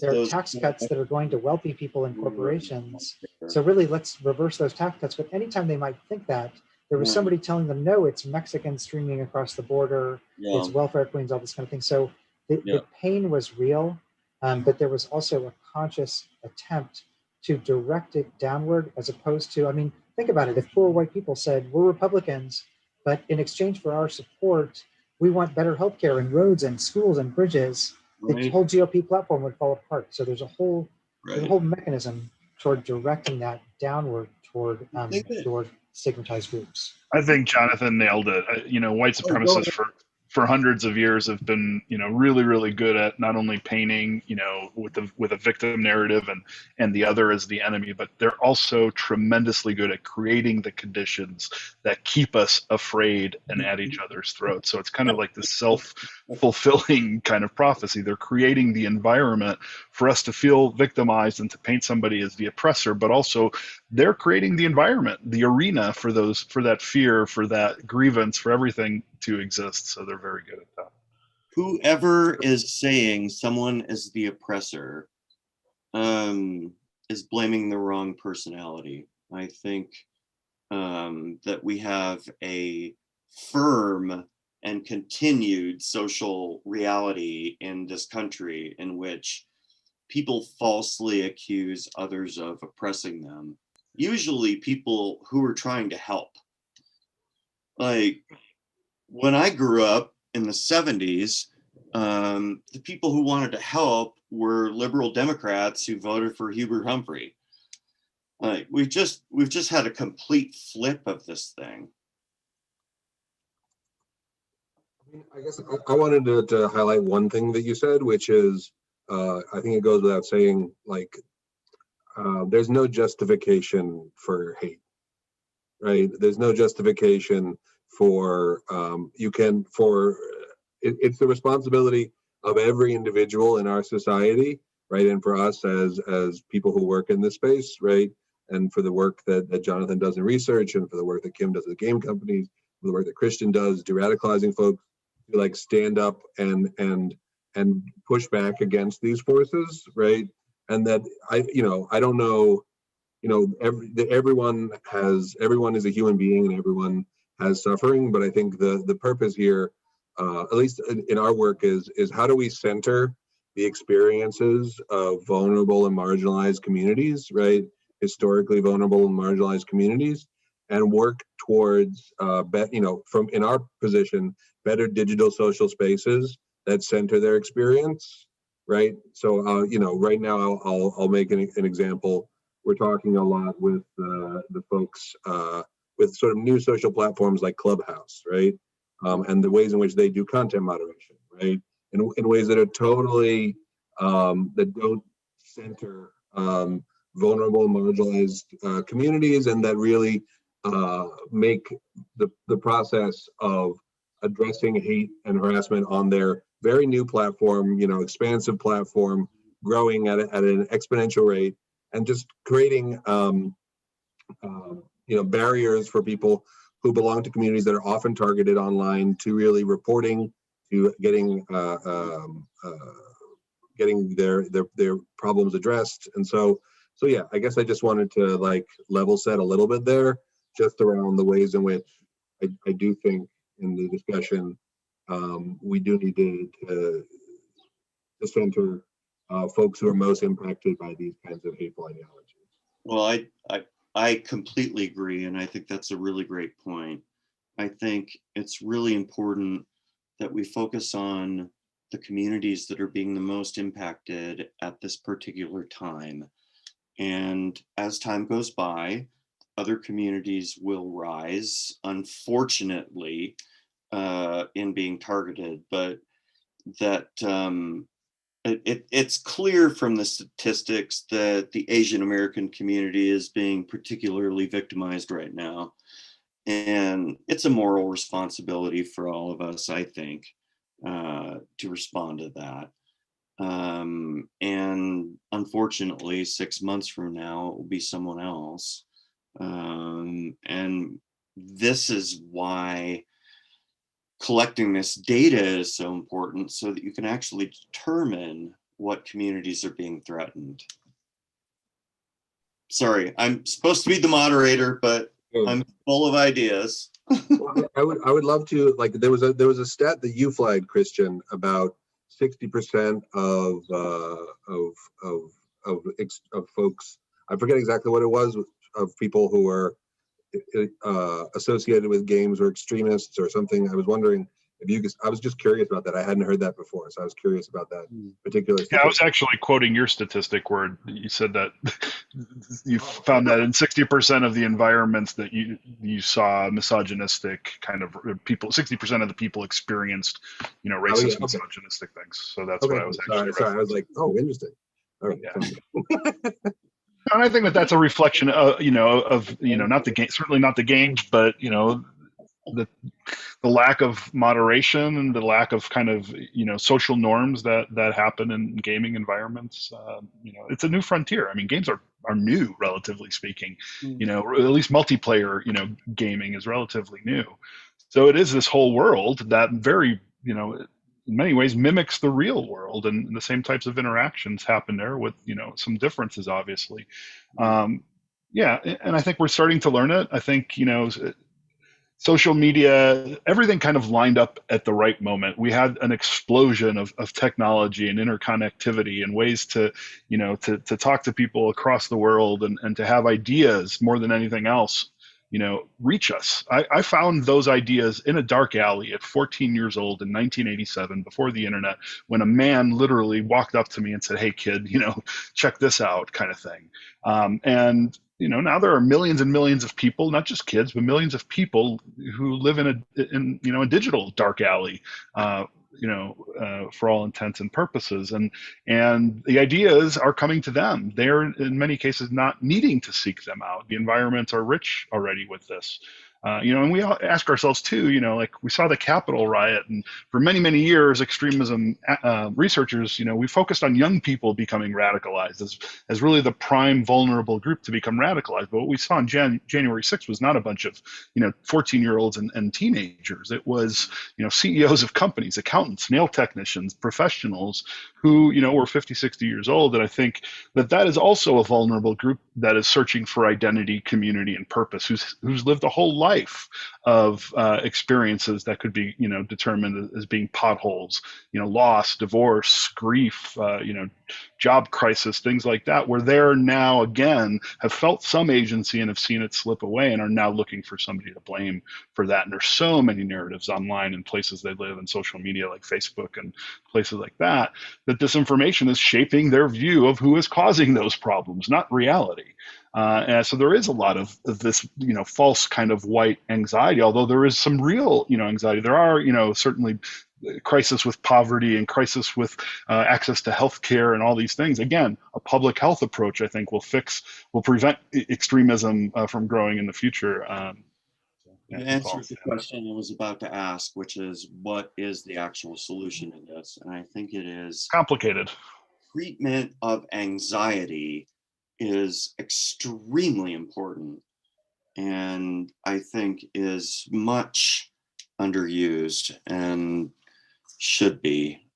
Speaker 10: there are tax cuts that are going to wealthy people and corporations. So really, let's reverse those tax cuts. But anytime they might think that, there was somebody telling them, no, it's Mexicans streaming across the border, it's welfare queens, all this kind of thing. So the pain was real, but there was also a conscious attempt to direct it downward, as opposed to, I mean, think about it. If poor white people said, we're Republicans, but in exchange for our support, we want better healthcare and roads and schools and bridges, the whole GOP platform would fall apart. So there's a whole mechanism toward directing that downward toward stigmatized groups.
Speaker 8: I think Jonathan nailed it. White supremacists for hundreds of years have been, really, really good at not only painting, with a victim narrative and the other as the enemy, but they're also tremendously good at creating the conditions that keep us afraid and at each other's throats. So it's kind of like this self-fulfilling kind of prophecy. They're creating the environment for us to feel victimized and to paint somebody as the oppressor, but also they're creating the environment, the arena for that fear, for that grievance, for everything to exist. So they're very good at that.
Speaker 6: Whoever is saying someone is the oppressor is blaming the wrong personality. I think that we have a firm and continued social reality in this country in which people falsely accuse others of oppressing them. Usually people who are trying to help. Like when I grew up in the 70s, the people who wanted to help were liberal Democrats who voted for Hubert Humphrey. Like we've just had a complete flip of this thing.
Speaker 7: I guess I wanted to highlight one thing that you said, which is I think it goes without saying, like, there's no justification for hate, right? There's no justification for it's the responsibility of every individual in our society, right? And for us as people who work in this space, right? And for the work that Jonathan does in research, and for the work that Kim does at game companies, for the work that Christian does, de-radicalizing folks, to like stand up and push back against these forces, right? And that I don't know, everyone is a human being and everyone has suffering, but I think the purpose here, at least in our work, is how do we center the experiences of vulnerable and marginalized communities, right? Historically vulnerable and marginalized communities, and work towards, from in our position, better digital social spaces that center their experience, right? So, right now I'll make an example. We're talking a lot with the folks with sort of new social platforms like Clubhouse, right? And the ways in which they do content moderation, right? In ways that are totally, that don't center vulnerable, marginalized communities, and that really make the process of addressing hate and harassment on their very new platform, expansive platform, growing at an exponential rate, and just creating barriers for people who belong to communities that are often targeted online to really reporting, to getting their problems addressed. And so yeah, I guess I just wanted to level set a little bit there, just around the ways in which I do think in the discussion we do need to center folks who are most impacted by these kinds of hateful ideologies.
Speaker 6: Well, I completely agree, and I think that's a really great point. I think it's really important that we focus on the communities that are being the most impacted at this particular time. And as time goes by, other communities will rise, unfortunately, in being targeted, but that it's clear from the statistics that the Asian American community is being particularly victimized right now. And it's a moral responsibility for all of us, I think, to respond to that. And unfortunately, 6 months from now, it will be someone else. And this is why collecting this data is so important, so that you can actually determine what communities are being threatened. Sorry, I'm supposed to be the moderator, but I'm full of ideas.
Speaker 7: Well, I would love to, there was a stat that you flagged, Christian, about 60% of folks, I forget exactly what it was, of people who are associated with games or extremists or something. I was wondering if you could, I was just curious about that. I hadn't heard that before, so I was curious about that particular statistic.
Speaker 8: Yeah, I was actually quoting your statistic where you said that you found that in 60% of the environments that you saw misogynistic kind of people, 60% of the people experienced, racist, misogynistic things. So that's what I was actually.
Speaker 7: Sorry, I was like, oh, interesting. All right.
Speaker 8: Yeah. And I think that that's a reflection of, not the game, certainly not the games, but, the lack of moderation and the lack of kind of, social norms that happen in gaming environments. It's a new frontier. I mean, games are new, relatively speaking, or at least multiplayer, gaming is relatively new. So it is this whole world that very, in many ways mimics the real world, and the same types of interactions happen there with, some differences, obviously. Yeah. And I think we're starting to learn it. I think, social media, everything kind of lined up at the right moment. We had an explosion of technology and interconnectivity and ways to, to talk to people across the world and to have ideas more than anything else, reach us. I found those ideas in a dark alley at 14 years old in 1987, before the internet, when a man literally walked up to me and said, "Hey kid, check this out," kind of thing. And now there are millions and millions of people, not just kids, but millions of people who live in a digital dark alley, for all intents and purposes. And the ideas are coming to them. They're in many cases not needing to seek them out. The environments are rich already with this. And we all ask ourselves too, we saw the Capitol riot, and for many, many years, extremism researchers, we focused on young people becoming radicalized as really the prime vulnerable group to become radicalized. But what we saw on January 6th was not a bunch of, 14-year-olds and teenagers. It was, CEOs of companies, accountants, nail technicians, professionals who, were 50, 60 years old. And I think that is also a vulnerable group that is searching for identity, community, and purpose, who's lived a whole life of experiences that could be, determined as being potholes, loss, divorce, grief, job crisis, things like that, where they're now again have felt some agency and have seen it slip away and are now looking for somebody to blame for that. And there's so many narratives online in places they live and social media like Facebook and places like that, that this information is shaping their view of who is causing those problems, not reality. And so there is a lot of this, false kind of white anxiety, although there is some real, anxiety. There are, certainly crisis with poverty and crisis with access to healthcare and all these things. Again, a public health approach, I think, will prevent extremism from growing in the future.
Speaker 6: You answered the question I was about to ask, which is, what is the actual solution to this? And I think it is
Speaker 8: complicated.
Speaker 6: Treatment of anxiety is extremely important, and I think is much underused and should be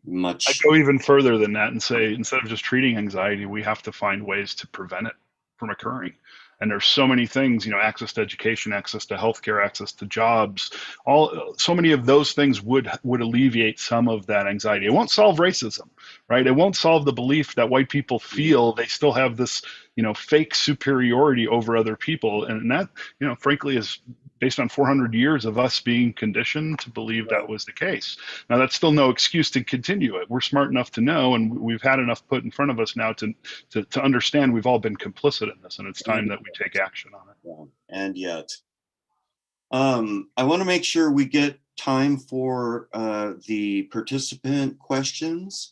Speaker 6: much.
Speaker 8: I go even further than that and say, instead of just treating anxiety, we have to find ways to prevent it from occurring. And there's so many things, access to education, access to healthcare, access to jobs, so many of those things would alleviate some of that anxiety. It won't solve racism, right? It won't solve the belief that white people feel they still have this, fake superiority over other people. And that, frankly, is based on 400 years of us being conditioned to believe that was the case. Now, that's still no excuse to continue it. We're smart enough to know, and we've had enough put in front of us now to understand we've all been complicit in this, and it's time that we take action on it.
Speaker 6: Yeah. And yet, I want to make sure we get time for the participant questions.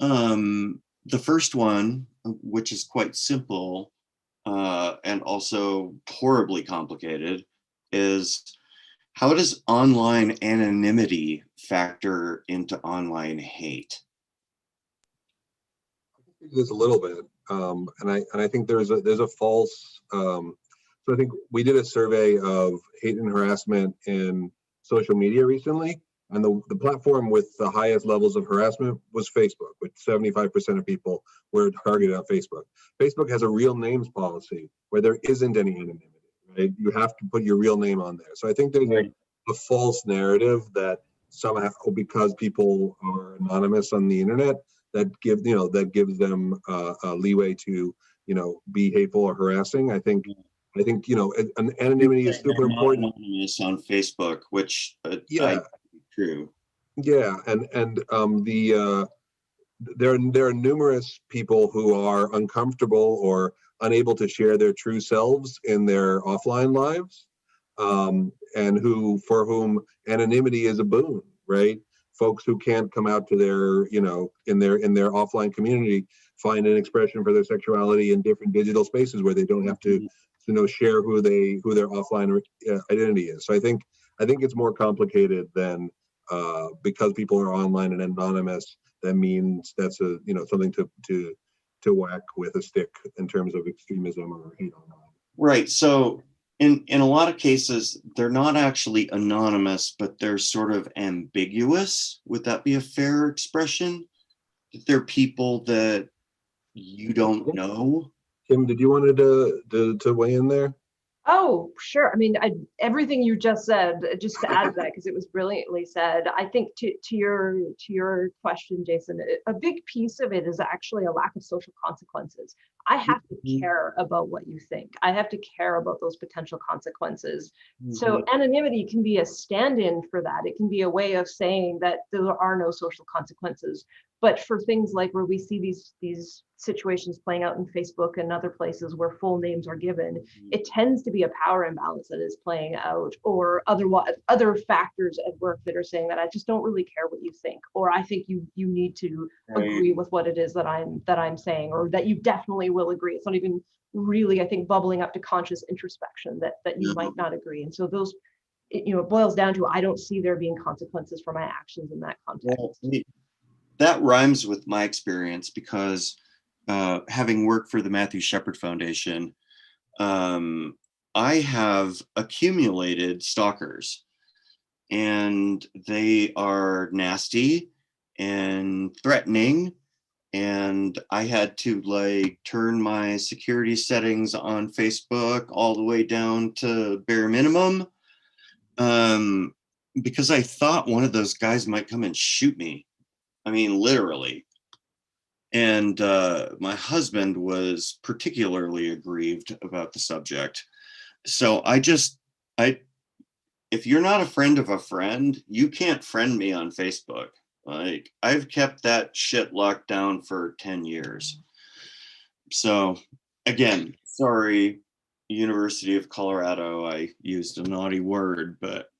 Speaker 6: The first one, which is quite simple and also horribly complicated, is how does online anonymity factor into online hate?
Speaker 7: There's a little bit, and I think there's a false. So I think we did a survey of hate and harassment in social media recently, and the platform with the highest levels of harassment was Facebook, with 75% of people were targeted on Facebook. Facebook has a real names policy where there isn't any anonymity. Right? You have to put your real name on there. So I think there's a false narrative that somehow, because people are anonymous on the internet, that gives them a leeway to be hateful or harassing. I think an anonymity is super important.
Speaker 6: Anonymous on Facebook, which
Speaker 7: yeah,
Speaker 6: true.
Speaker 7: Yeah, and there are numerous people who are uncomfortable or unable to share their true selves in their offline lives, and for whom anonymity is a boon, right? Folks who can't come out to their, in their offline community, find an expression for their sexuality in different digital spaces where they don't have to, share who their offline identity is. So I think it's more complicated than because people are online and anonymous. That means that's something to whack with a stick in terms of extremism or hate online.
Speaker 6: Right. So in a lot of cases, they're not actually anonymous, but they're sort of ambiguous. Would that be a fair expression? They're people that you don't know.
Speaker 7: Kim, did you want to weigh in there?
Speaker 9: Oh, sure. I mean, everything you just said, just to add to that, because it was brilliantly said. I think to your question, Jason, a big piece of it is actually a lack of social consequences. I have to care about what you think. I have to care about those potential consequences. So anonymity can be a stand-in for that. It can be a way of saying that there are no social consequences. But for things like where we see these situations playing out in Facebook and other places where full names are given, it tends to be a power imbalance that is playing out, or other factors at work that are saying that I just don't really care what you think, or I think you need to agree with what it is that I'm saying, or that you definitely will agree. It's not even really, I think, bubbling up to conscious introspection that you might not agree. And so those, it boils down to, I don't see there being consequences for my actions in that context.
Speaker 6: Well, that rhymes with my experience because having worked for the Matthew Shepard Foundation, I have accumulated stalkers, and they are nasty and threatening and I had to like turn my security settings on Facebook all the way down to bare minimum, because I thought one of those guys might come and shoot me. I mean, literally. And my husband was particularly aggrieved about the subject. So if you're not a friend of a friend, you can't friend me on Facebook. Like, I've kept that shit locked down for 10 years. So again, sorry, University of Colorado, I used a naughty word, but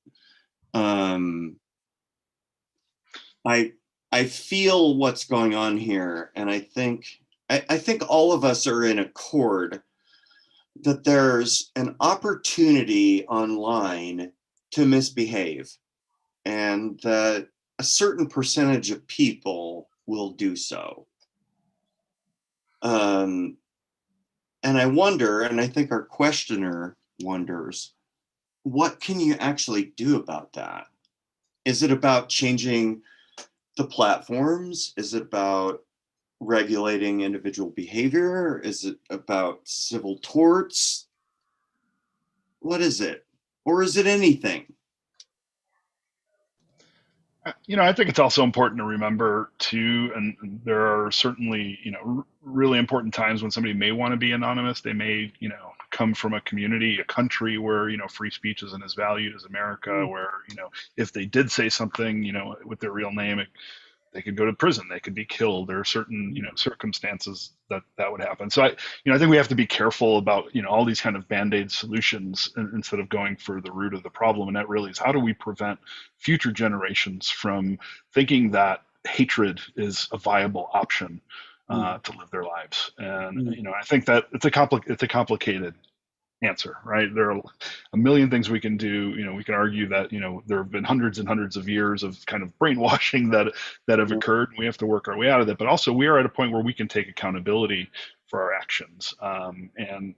Speaker 6: I feel what's going on here, and I think all of us are in accord that there's an opportunity online to misbehave, and that a certain percentage of people will do so. And I wonder, and I think our questioner wonders, what can you actually do about that? Is it about changing the platforms? Is it about regulating individual behavior? Is it about civil torts? What is it? Or is it anything?
Speaker 8: I think it's also important to remember too, and there are certainly, really important times when somebody may want to be anonymous. They may, come from a community, a country where, free speech isn't as valued as America, where, if they did say something, with their real name, they could go to prison, they could be killed. There are certain, circumstances that would happen. So I think we have to be careful about, all these kind of band-aid solutions instead of going for the root of the problem. And that really is, how do we prevent future generations from thinking that hatred is a viable option to live their lives? And, I think that it's a complicated answer, right? There are a million things we can do. We can argue that, there have been hundreds and hundreds of years of kind of brainwashing that have occurred. We have to work our way out of that. But also, we are at a point where we can take accountability for our actions, and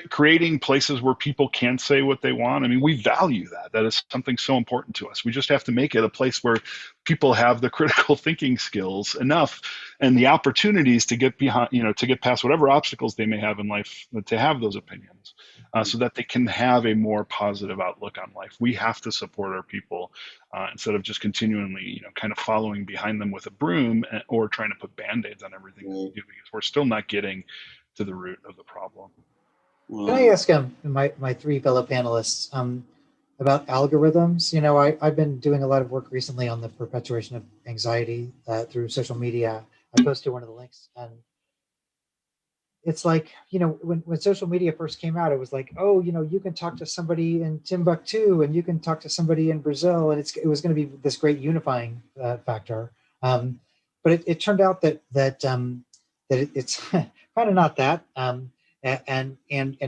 Speaker 8: creating places where people can say what they want. I mean, we value that. That is something so important to us. We just have to make it a place where people have the critical thinking skills enough and the opportunities to get behind, to get past whatever obstacles they may have in life, to have those opinions, so that they can have a more positive outlook on life. We have to support our people instead of just continually, kind of following behind them with a broom, or trying to put band-aids on everything that we do, because we're still not getting to the root of the problem.
Speaker 10: Can I ask my three fellow panelists about algorithms? I've been doing a lot of work recently on the perpetuation of anxiety through social media. I posted one of the links, and it's like, when social media first came out, it was like, oh, you can talk to somebody in Timbuktu and you can talk to somebody in Brazil, and it was going to be this great unifying factor. But it turned out that it's kind of not that. And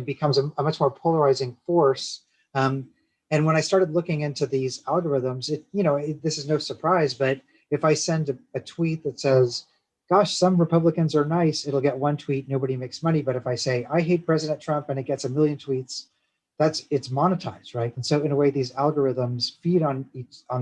Speaker 10: becomes a much more polarizing force. And when I started looking into these algorithms, this is no surprise, but if I send a tweet that says, gosh, some Republicans are nice, it'll get one tweet, nobody makes money. But if I say, I hate President Trump, and it gets 1 million tweets, it's monetized, right? And so in a way, these algorithms feed on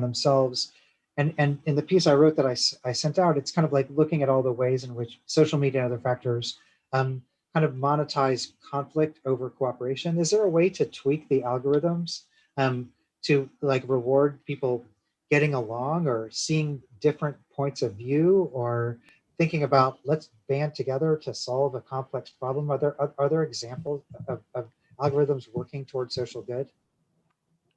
Speaker 10: themselves. And in the piece I wrote that I sent out, it's kind of like looking at all the ways in which social media and other factors kind of monetize conflict over cooperation. Is there a way to tweak the algorithms to like reward people getting along, or seeing different points of view, or thinking about, let's band together to solve a complex problem? Are there examples of algorithms working towards social good?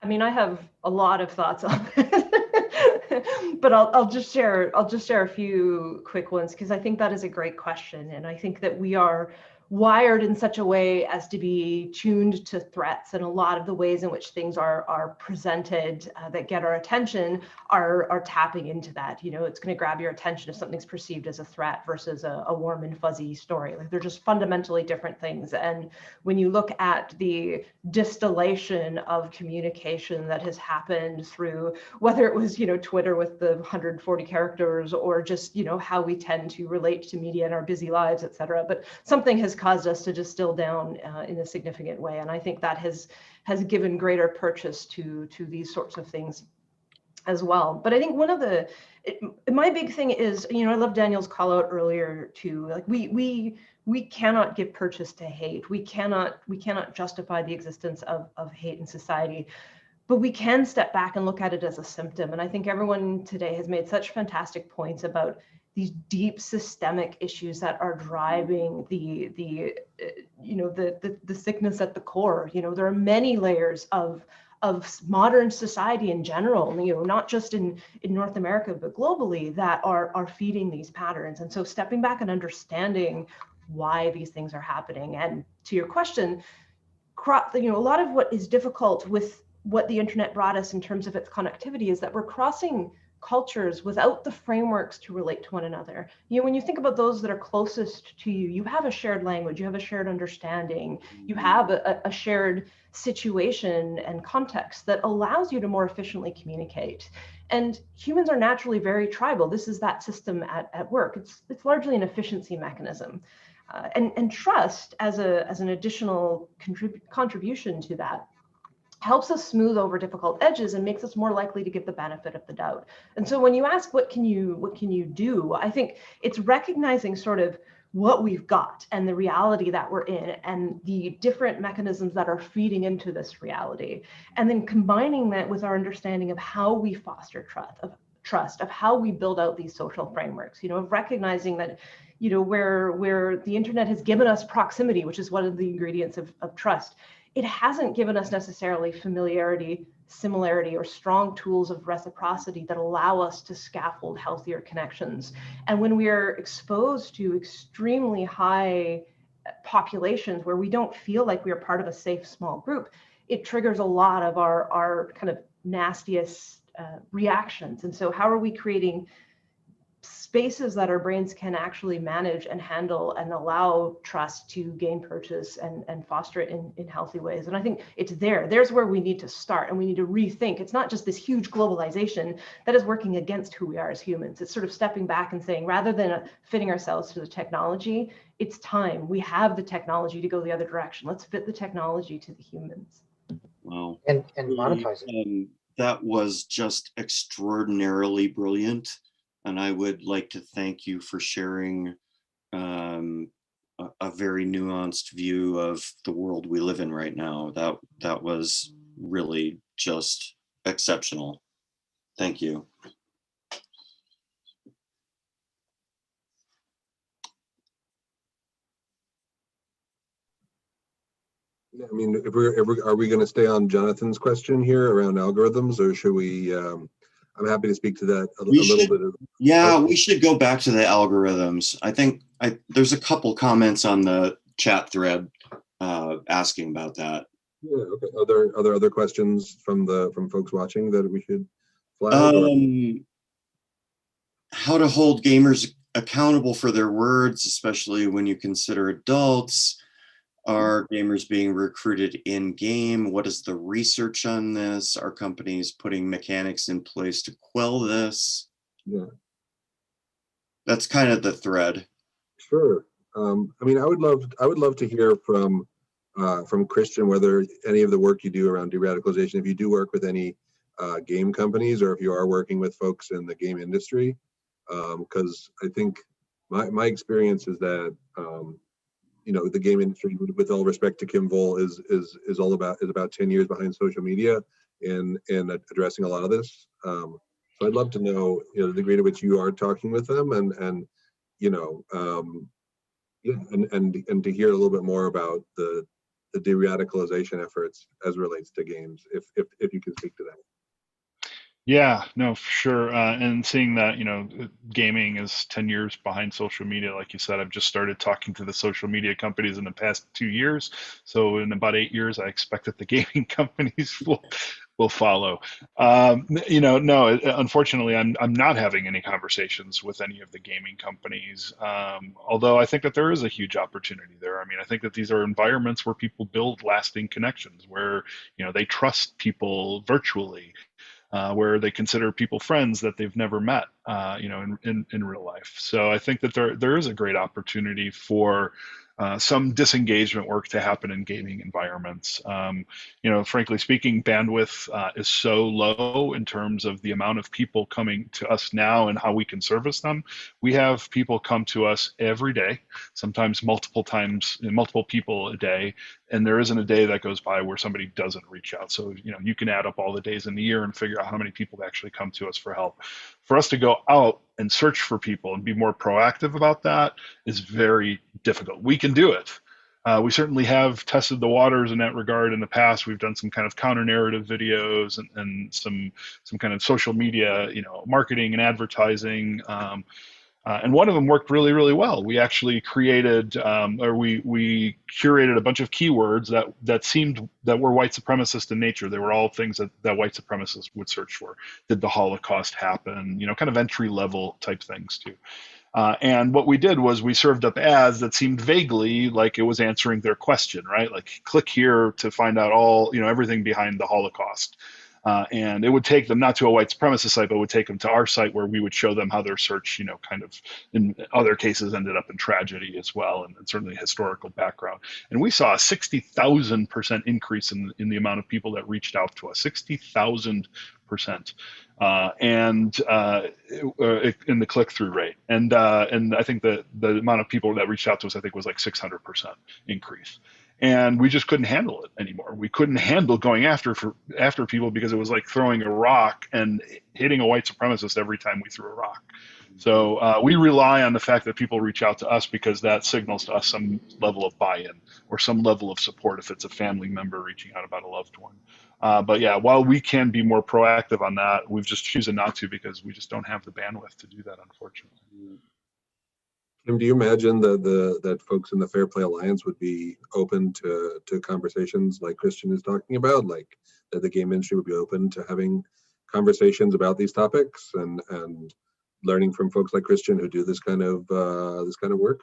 Speaker 9: I mean, I have a lot of thoughts on it, but I'll just share a few quick ones, because I think that is a great question, and I think that we are wired in such a way as to be tuned to threats, and a lot of the ways in which things are presented that get our attention are tapping into that. It's going to grab your attention if something's perceived as a threat versus a warm and fuzzy story. Like, they're just fundamentally different things. And when you look at the distillation of communication that has happened through, whether it was Twitter with the 140 characters, or just how we tend to relate to media in our busy lives, et cetera, but something has caused us to distill down in a significant way. And I think that has given greater purchase to these sorts of things as well. But I think one of the my big thing is, I love Daniel's call out earlier too. Like we cannot give purchase to hate. We cannot justify the existence of hate in society, but we can step back and look at it as a symptom. And I think everyone today has made such fantastic points about these deep systemic issues that are driving the sickness at the core. There are many layers of modern society in general, not just in North America, but globally, that are feeding these patterns. And so stepping back and understanding why these things are happening. And to your question, a lot of what is difficult with what the internet brought us in terms of its connectivity is that we're crossing cultures without the frameworks to relate to one another. When you think about those that are closest to you, you have a shared language, you have a shared understanding, you have a shared situation and context that allows you to more efficiently communicate. And humans are naturally very tribal. This is that system at work. It's largely an efficiency mechanism. And trust as an additional contribution to that helps us smooth over difficult edges and makes us more likely to give the benefit of the doubt. And so when you ask, what can you do? I think it's recognizing sort of what we've got and the reality that we're in and the different mechanisms that are feeding into this reality. And then combining that with our understanding of how we foster trust, of how we build out these social frameworks, of recognizing that, where the internet has given us proximity, which is one of the ingredients of trust, it hasn't given us necessarily familiarity, similarity, or strong tools of reciprocity that allow us to scaffold healthier connections. And when we are exposed to extremely high populations where we don't feel like we are part of a safe small group, it triggers a lot of our kind of nastiest reactions. And so how are we creating spaces that our brains can actually manage and handle and allow trust to gain purchase and foster it in healthy ways? And I think there's where we need to start, and we need to rethink. It's not just this huge globalization that is working against who we are as humans. It's sort of stepping back and saying, rather than fitting ourselves to the technology, it's time. We have the technology to go the other direction. Let's fit the technology to the humans.
Speaker 6: Wow.
Speaker 10: And monetize it.
Speaker 6: That was just extraordinarily brilliant. And I would like to thank you for sharing a very nuanced view of the world we live in right now. That was really just exceptional. Thank you.
Speaker 7: Yeah, I mean, are we going to stay on Jonathan's question here around algorithms, or should we? I'm happy to speak to that a little bit.
Speaker 6: Yeah, we should go back to the algorithms. I think there's a couple comments on the chat thread asking about that.
Speaker 7: Yeah. Okay. Are there other questions from folks watching that we should flag?
Speaker 6: How to hold gamers accountable for their words, especially when you consider adults. Are gamers being recruited in game? What is the research on this? Are companies putting mechanics in place to quell this?
Speaker 7: Yeah,
Speaker 6: that's kind of the thread.
Speaker 7: Sure. I mean, I would love to hear from Christian whether any of the work you do around de-radicalization, if you do work with any game companies, or if you are working with folks in the game industry, because I think my experience is that the game industry, with all respect to Kim Vol, is about 10 years behind social media in addressing a lot of this. So I'd love to know, the degree to which you are talking with them, and to hear a little bit more about the de-radicalization efforts as relates to games, if you can speak to that.
Speaker 8: Yeah, no, for sure. And seeing that, gaming is 10 years behind social media, like you said, I've just started talking to the social media companies in the past 2 years. So in about 8 years, I expect that the gaming companies will follow. No, unfortunately, I'm not having any conversations with any of the gaming companies. Although I think that there is a huge opportunity there. I mean, I think that these are environments where people build lasting connections, where, they trust people virtually. Where they consider people friends that they've never met, in real life. So I think that there is a great opportunity for some disengagement work to happen in gaming environments. Frankly speaking, bandwidth is so low in terms of the amount of people coming to us now and how we can service them. We have people come to us every day, sometimes multiple people a day, and there isn't a day that goes by where somebody doesn't reach out. So, you can add up all the days in the year and figure out how many people actually come to us for help. For us to go out and search for people and be more proactive about that is very difficult. We can do it. We certainly have tested the waters in that regard in the past. We've done some kind of counter-narrative videos and some kind of social media, marketing and advertising. And one of them worked really, really well. We actually created, we curated a bunch of keywords that were white supremacist in nature. They were all things that white supremacists would search for. Did the Holocaust happen? Kind of entry-level type things too. And what we did was we served up ads that seemed vaguely like it was answering their question, right? Like, click here to find out all, everything behind the Holocaust. And it would take them not to a white supremacist site, but it would take them to our site where we would show them how their search, kind of in other cases ended up in tragedy as well, and certainly historical background. And we saw a 60,000% increase in the amount of people that reached out to us, 60,000%. In the click-through rate, and I think the amount of people that reached out to us, I think, was like 600% increase. And we just couldn't handle it anymore. We couldn't handle going after people because it was like throwing a rock and hitting a white supremacist every time we threw a rock. So we rely on the fact that people reach out to us because that signals to us some level of buy-in or some level of support if it's a family member reaching out about a loved one. But yeah, while we can be more proactive on that, we've just chosen not to because we just don't have the bandwidth to do that, unfortunately.
Speaker 7: Do you imagine that folks in the Fair Play Alliance would be open to conversations like Christian is talking about, like that the game industry would be open to having conversations about these topics and learning from folks like Christian who do this kind of work?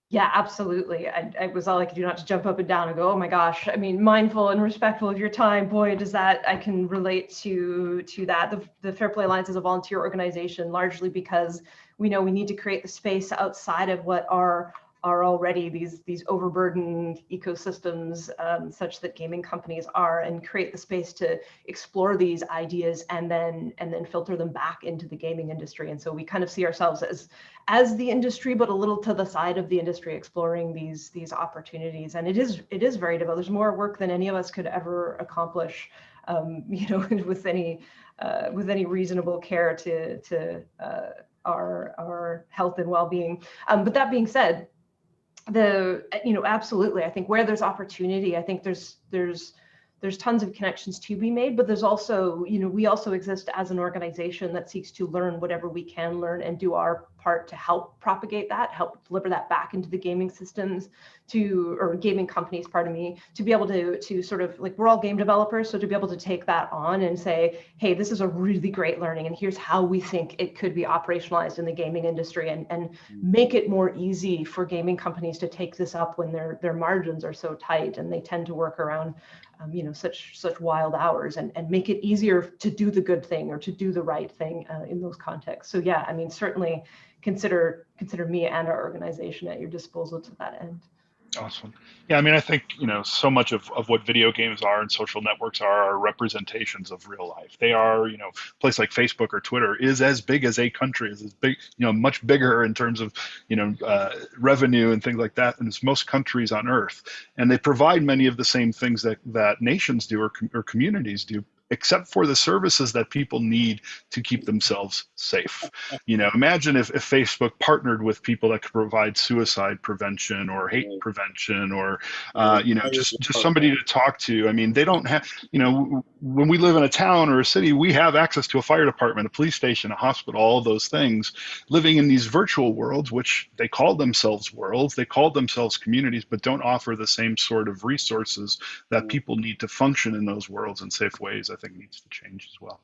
Speaker 9: Yeah, absolutely. I was all I could do not to jump up and down and go, oh my gosh. I mean, mindful and respectful of your time. Boy, does that, I can relate to that. The Fair Play Alliance is a volunteer organization, largely because we know we need to create the space outside of what are already these overburdened ecosystems, such that gaming companies are, and create the space to explore these ideas and then filter them back into the gaming industry. And so we kind of see ourselves as the industry, but a little to the side of the industry, exploring these opportunities. And it is very difficult. There's more work than any of us could ever accomplish, with any reasonable care to our health and well-being. But that being said, absolutely, I think where there's opportunity, I think there's tons of connections to be made, but there's also, we also exist as an organization that seeks to learn whatever we can learn and do our part to help propagate that, help deliver that back into the gaming systems or gaming companies, pardon me, to be able to sort of, like, we're all game developers, so to be able to take that on and say, hey, this is a really great learning, and here's how we think it could be operationalized in the gaming industry, and make it more easy for gaming companies to take this up when their margins are so tight and they tend to work around such wild hours, and make it easier to do the good thing or to do the right thing in those contexts. So yeah, I mean, certainly consider me and our organization at your disposal to that end.
Speaker 8: Awesome. Yeah, I mean, I think, so much of what video games are and social networks are representations of real life. They are, a place like Facebook or Twitter is as big as a country, is as big, much bigger in terms of, revenue and things like that than most countries on Earth. And they provide many of the same things that nations do or communities do, except for the services that people need to keep themselves safe. Imagine if Facebook partnered with people that could provide suicide prevention or hate prevention or, just somebody to talk to. I mean, they don't have, when we live in a town or a city, we have access to a fire department, a police station, a hospital, all of those things. Living in these virtual worlds, which they call themselves worlds, they call themselves communities, but don't offer the same sort of resources that people need to function in those worlds in safe ways, I think needs to change as well.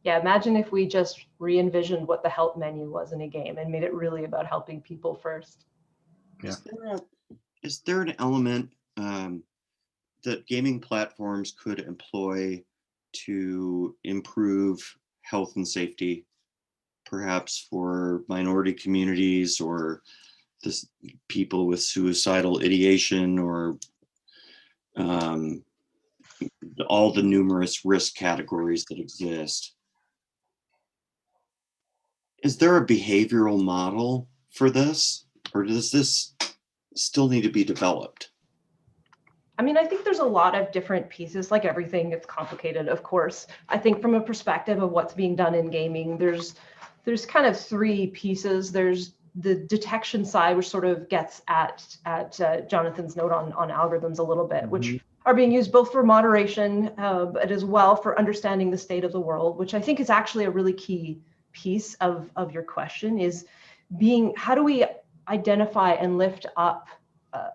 Speaker 9: Yeah, imagine if we just re-envisioned what the help menu was in a game and made it really about helping people first.
Speaker 8: Yeah.
Speaker 6: Is there an element that gaming platforms could employ to improve health and safety, perhaps for minority communities or this people with suicidal ideation or all the numerous risk categories that exist. Is there a behavioral model for this, or does this still need to be developed?
Speaker 9: I mean, I think there's a lot of different pieces. Like everything, it's complicated, of course. I think from a perspective of what's being done in gaming, there's kind of three pieces. There's the detection side, which sort of gets at Jonathan's note on algorithms a little bit, which are being used both for moderation, but as well for understanding the state of the world, which I think is actually a really key piece of your question, is how do we identify and lift up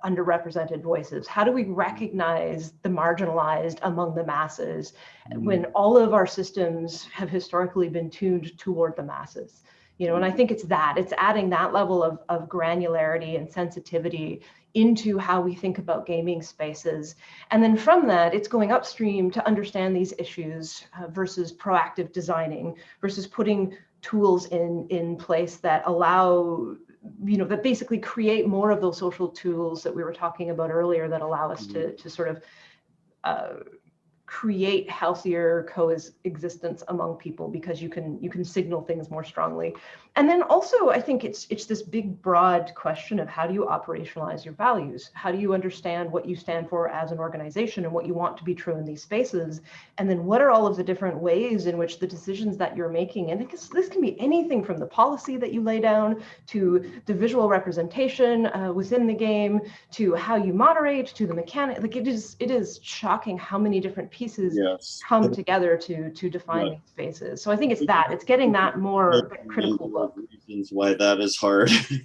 Speaker 9: underrepresented voices? How do we recognize the marginalized among the masses when all of our systems have historically been tuned toward the masses? And I think it's adding that level of granularity and sensitivity into how we think about gaming spaces. And then from that, it's going upstream to understand these issues versus proactive designing, versus putting tools in place that allow, that basically create more of those social tools that we were talking about earlier that allow us to sort of create healthier coexistence among people, because you can signal things more strongly. And then also, I think it's this big, broad question of how do you operationalize your values? How do you understand what you stand for as an organization and what you want to be true in these spaces? And then what are all of the different ways in which the decisions that you're making, and this can be anything from the policy that you lay down to the visual representation within the game, to how you moderate, to the mechanic. Like it is shocking how many different pieces come together to define these spaces. So I think it's getting that more critical look.
Speaker 6: Reasons why that is hard.
Speaker 9: So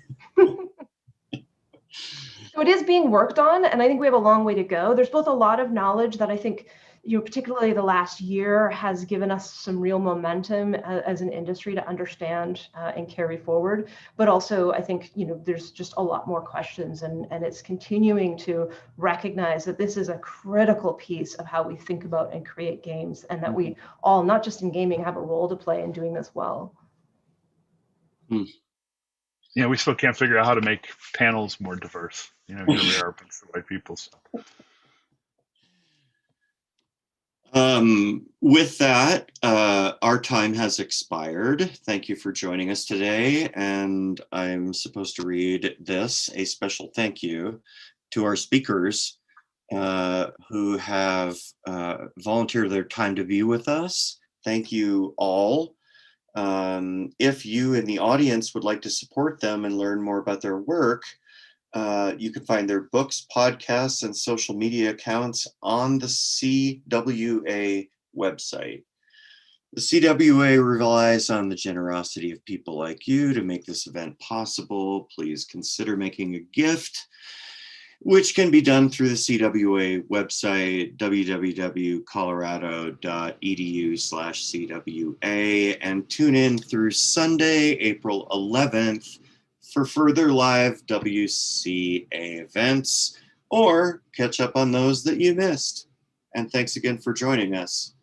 Speaker 9: it is being worked on, and I think we have a long way to go. There's both a lot of knowledge that I think, particularly the last year, has given us some real momentum as an industry to understand and carry forward. But also, I think, there's just a lot more questions, and it's continuing to recognize that this is a critical piece of how we think about and create games, and that we all, not just in gaming, have a role to play in doing this well.
Speaker 8: Yeah, we still can't figure out how to make panels more diverse. Here we are, bunch of white people. So.
Speaker 6: With that, our time has expired. Thank you for joining us today. And I'm supposed to read this, a special thank you to our speakers who have volunteered their time to be with us. Thank you all. If you in the audience would like to support them and learn more about their work, you can find their books, podcasts, and social media accounts on the CWA website. The CWA relies on the generosity of people like you to make this event possible. Please consider making a gift, which can be done through the CWA website, www.colorado.edu/CWA, and tune in through Sunday, April 11th for further live WCA events, or catch up on those that you missed. And thanks again for joining us.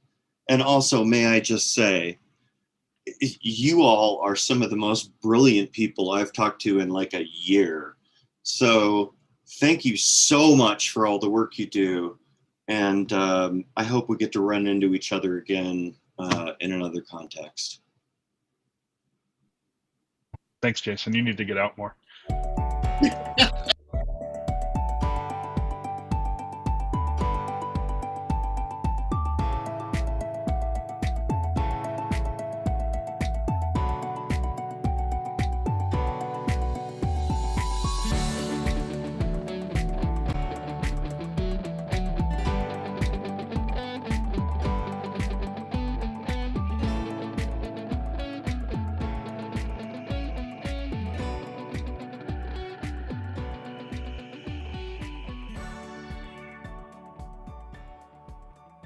Speaker 6: And also, may I just say, you all are some of the most brilliant people I've talked to in like a year. So thank you so much for all the work you do. And I hope we get to run into each other again in another context.
Speaker 8: Thanks, Jason. You need to get out more.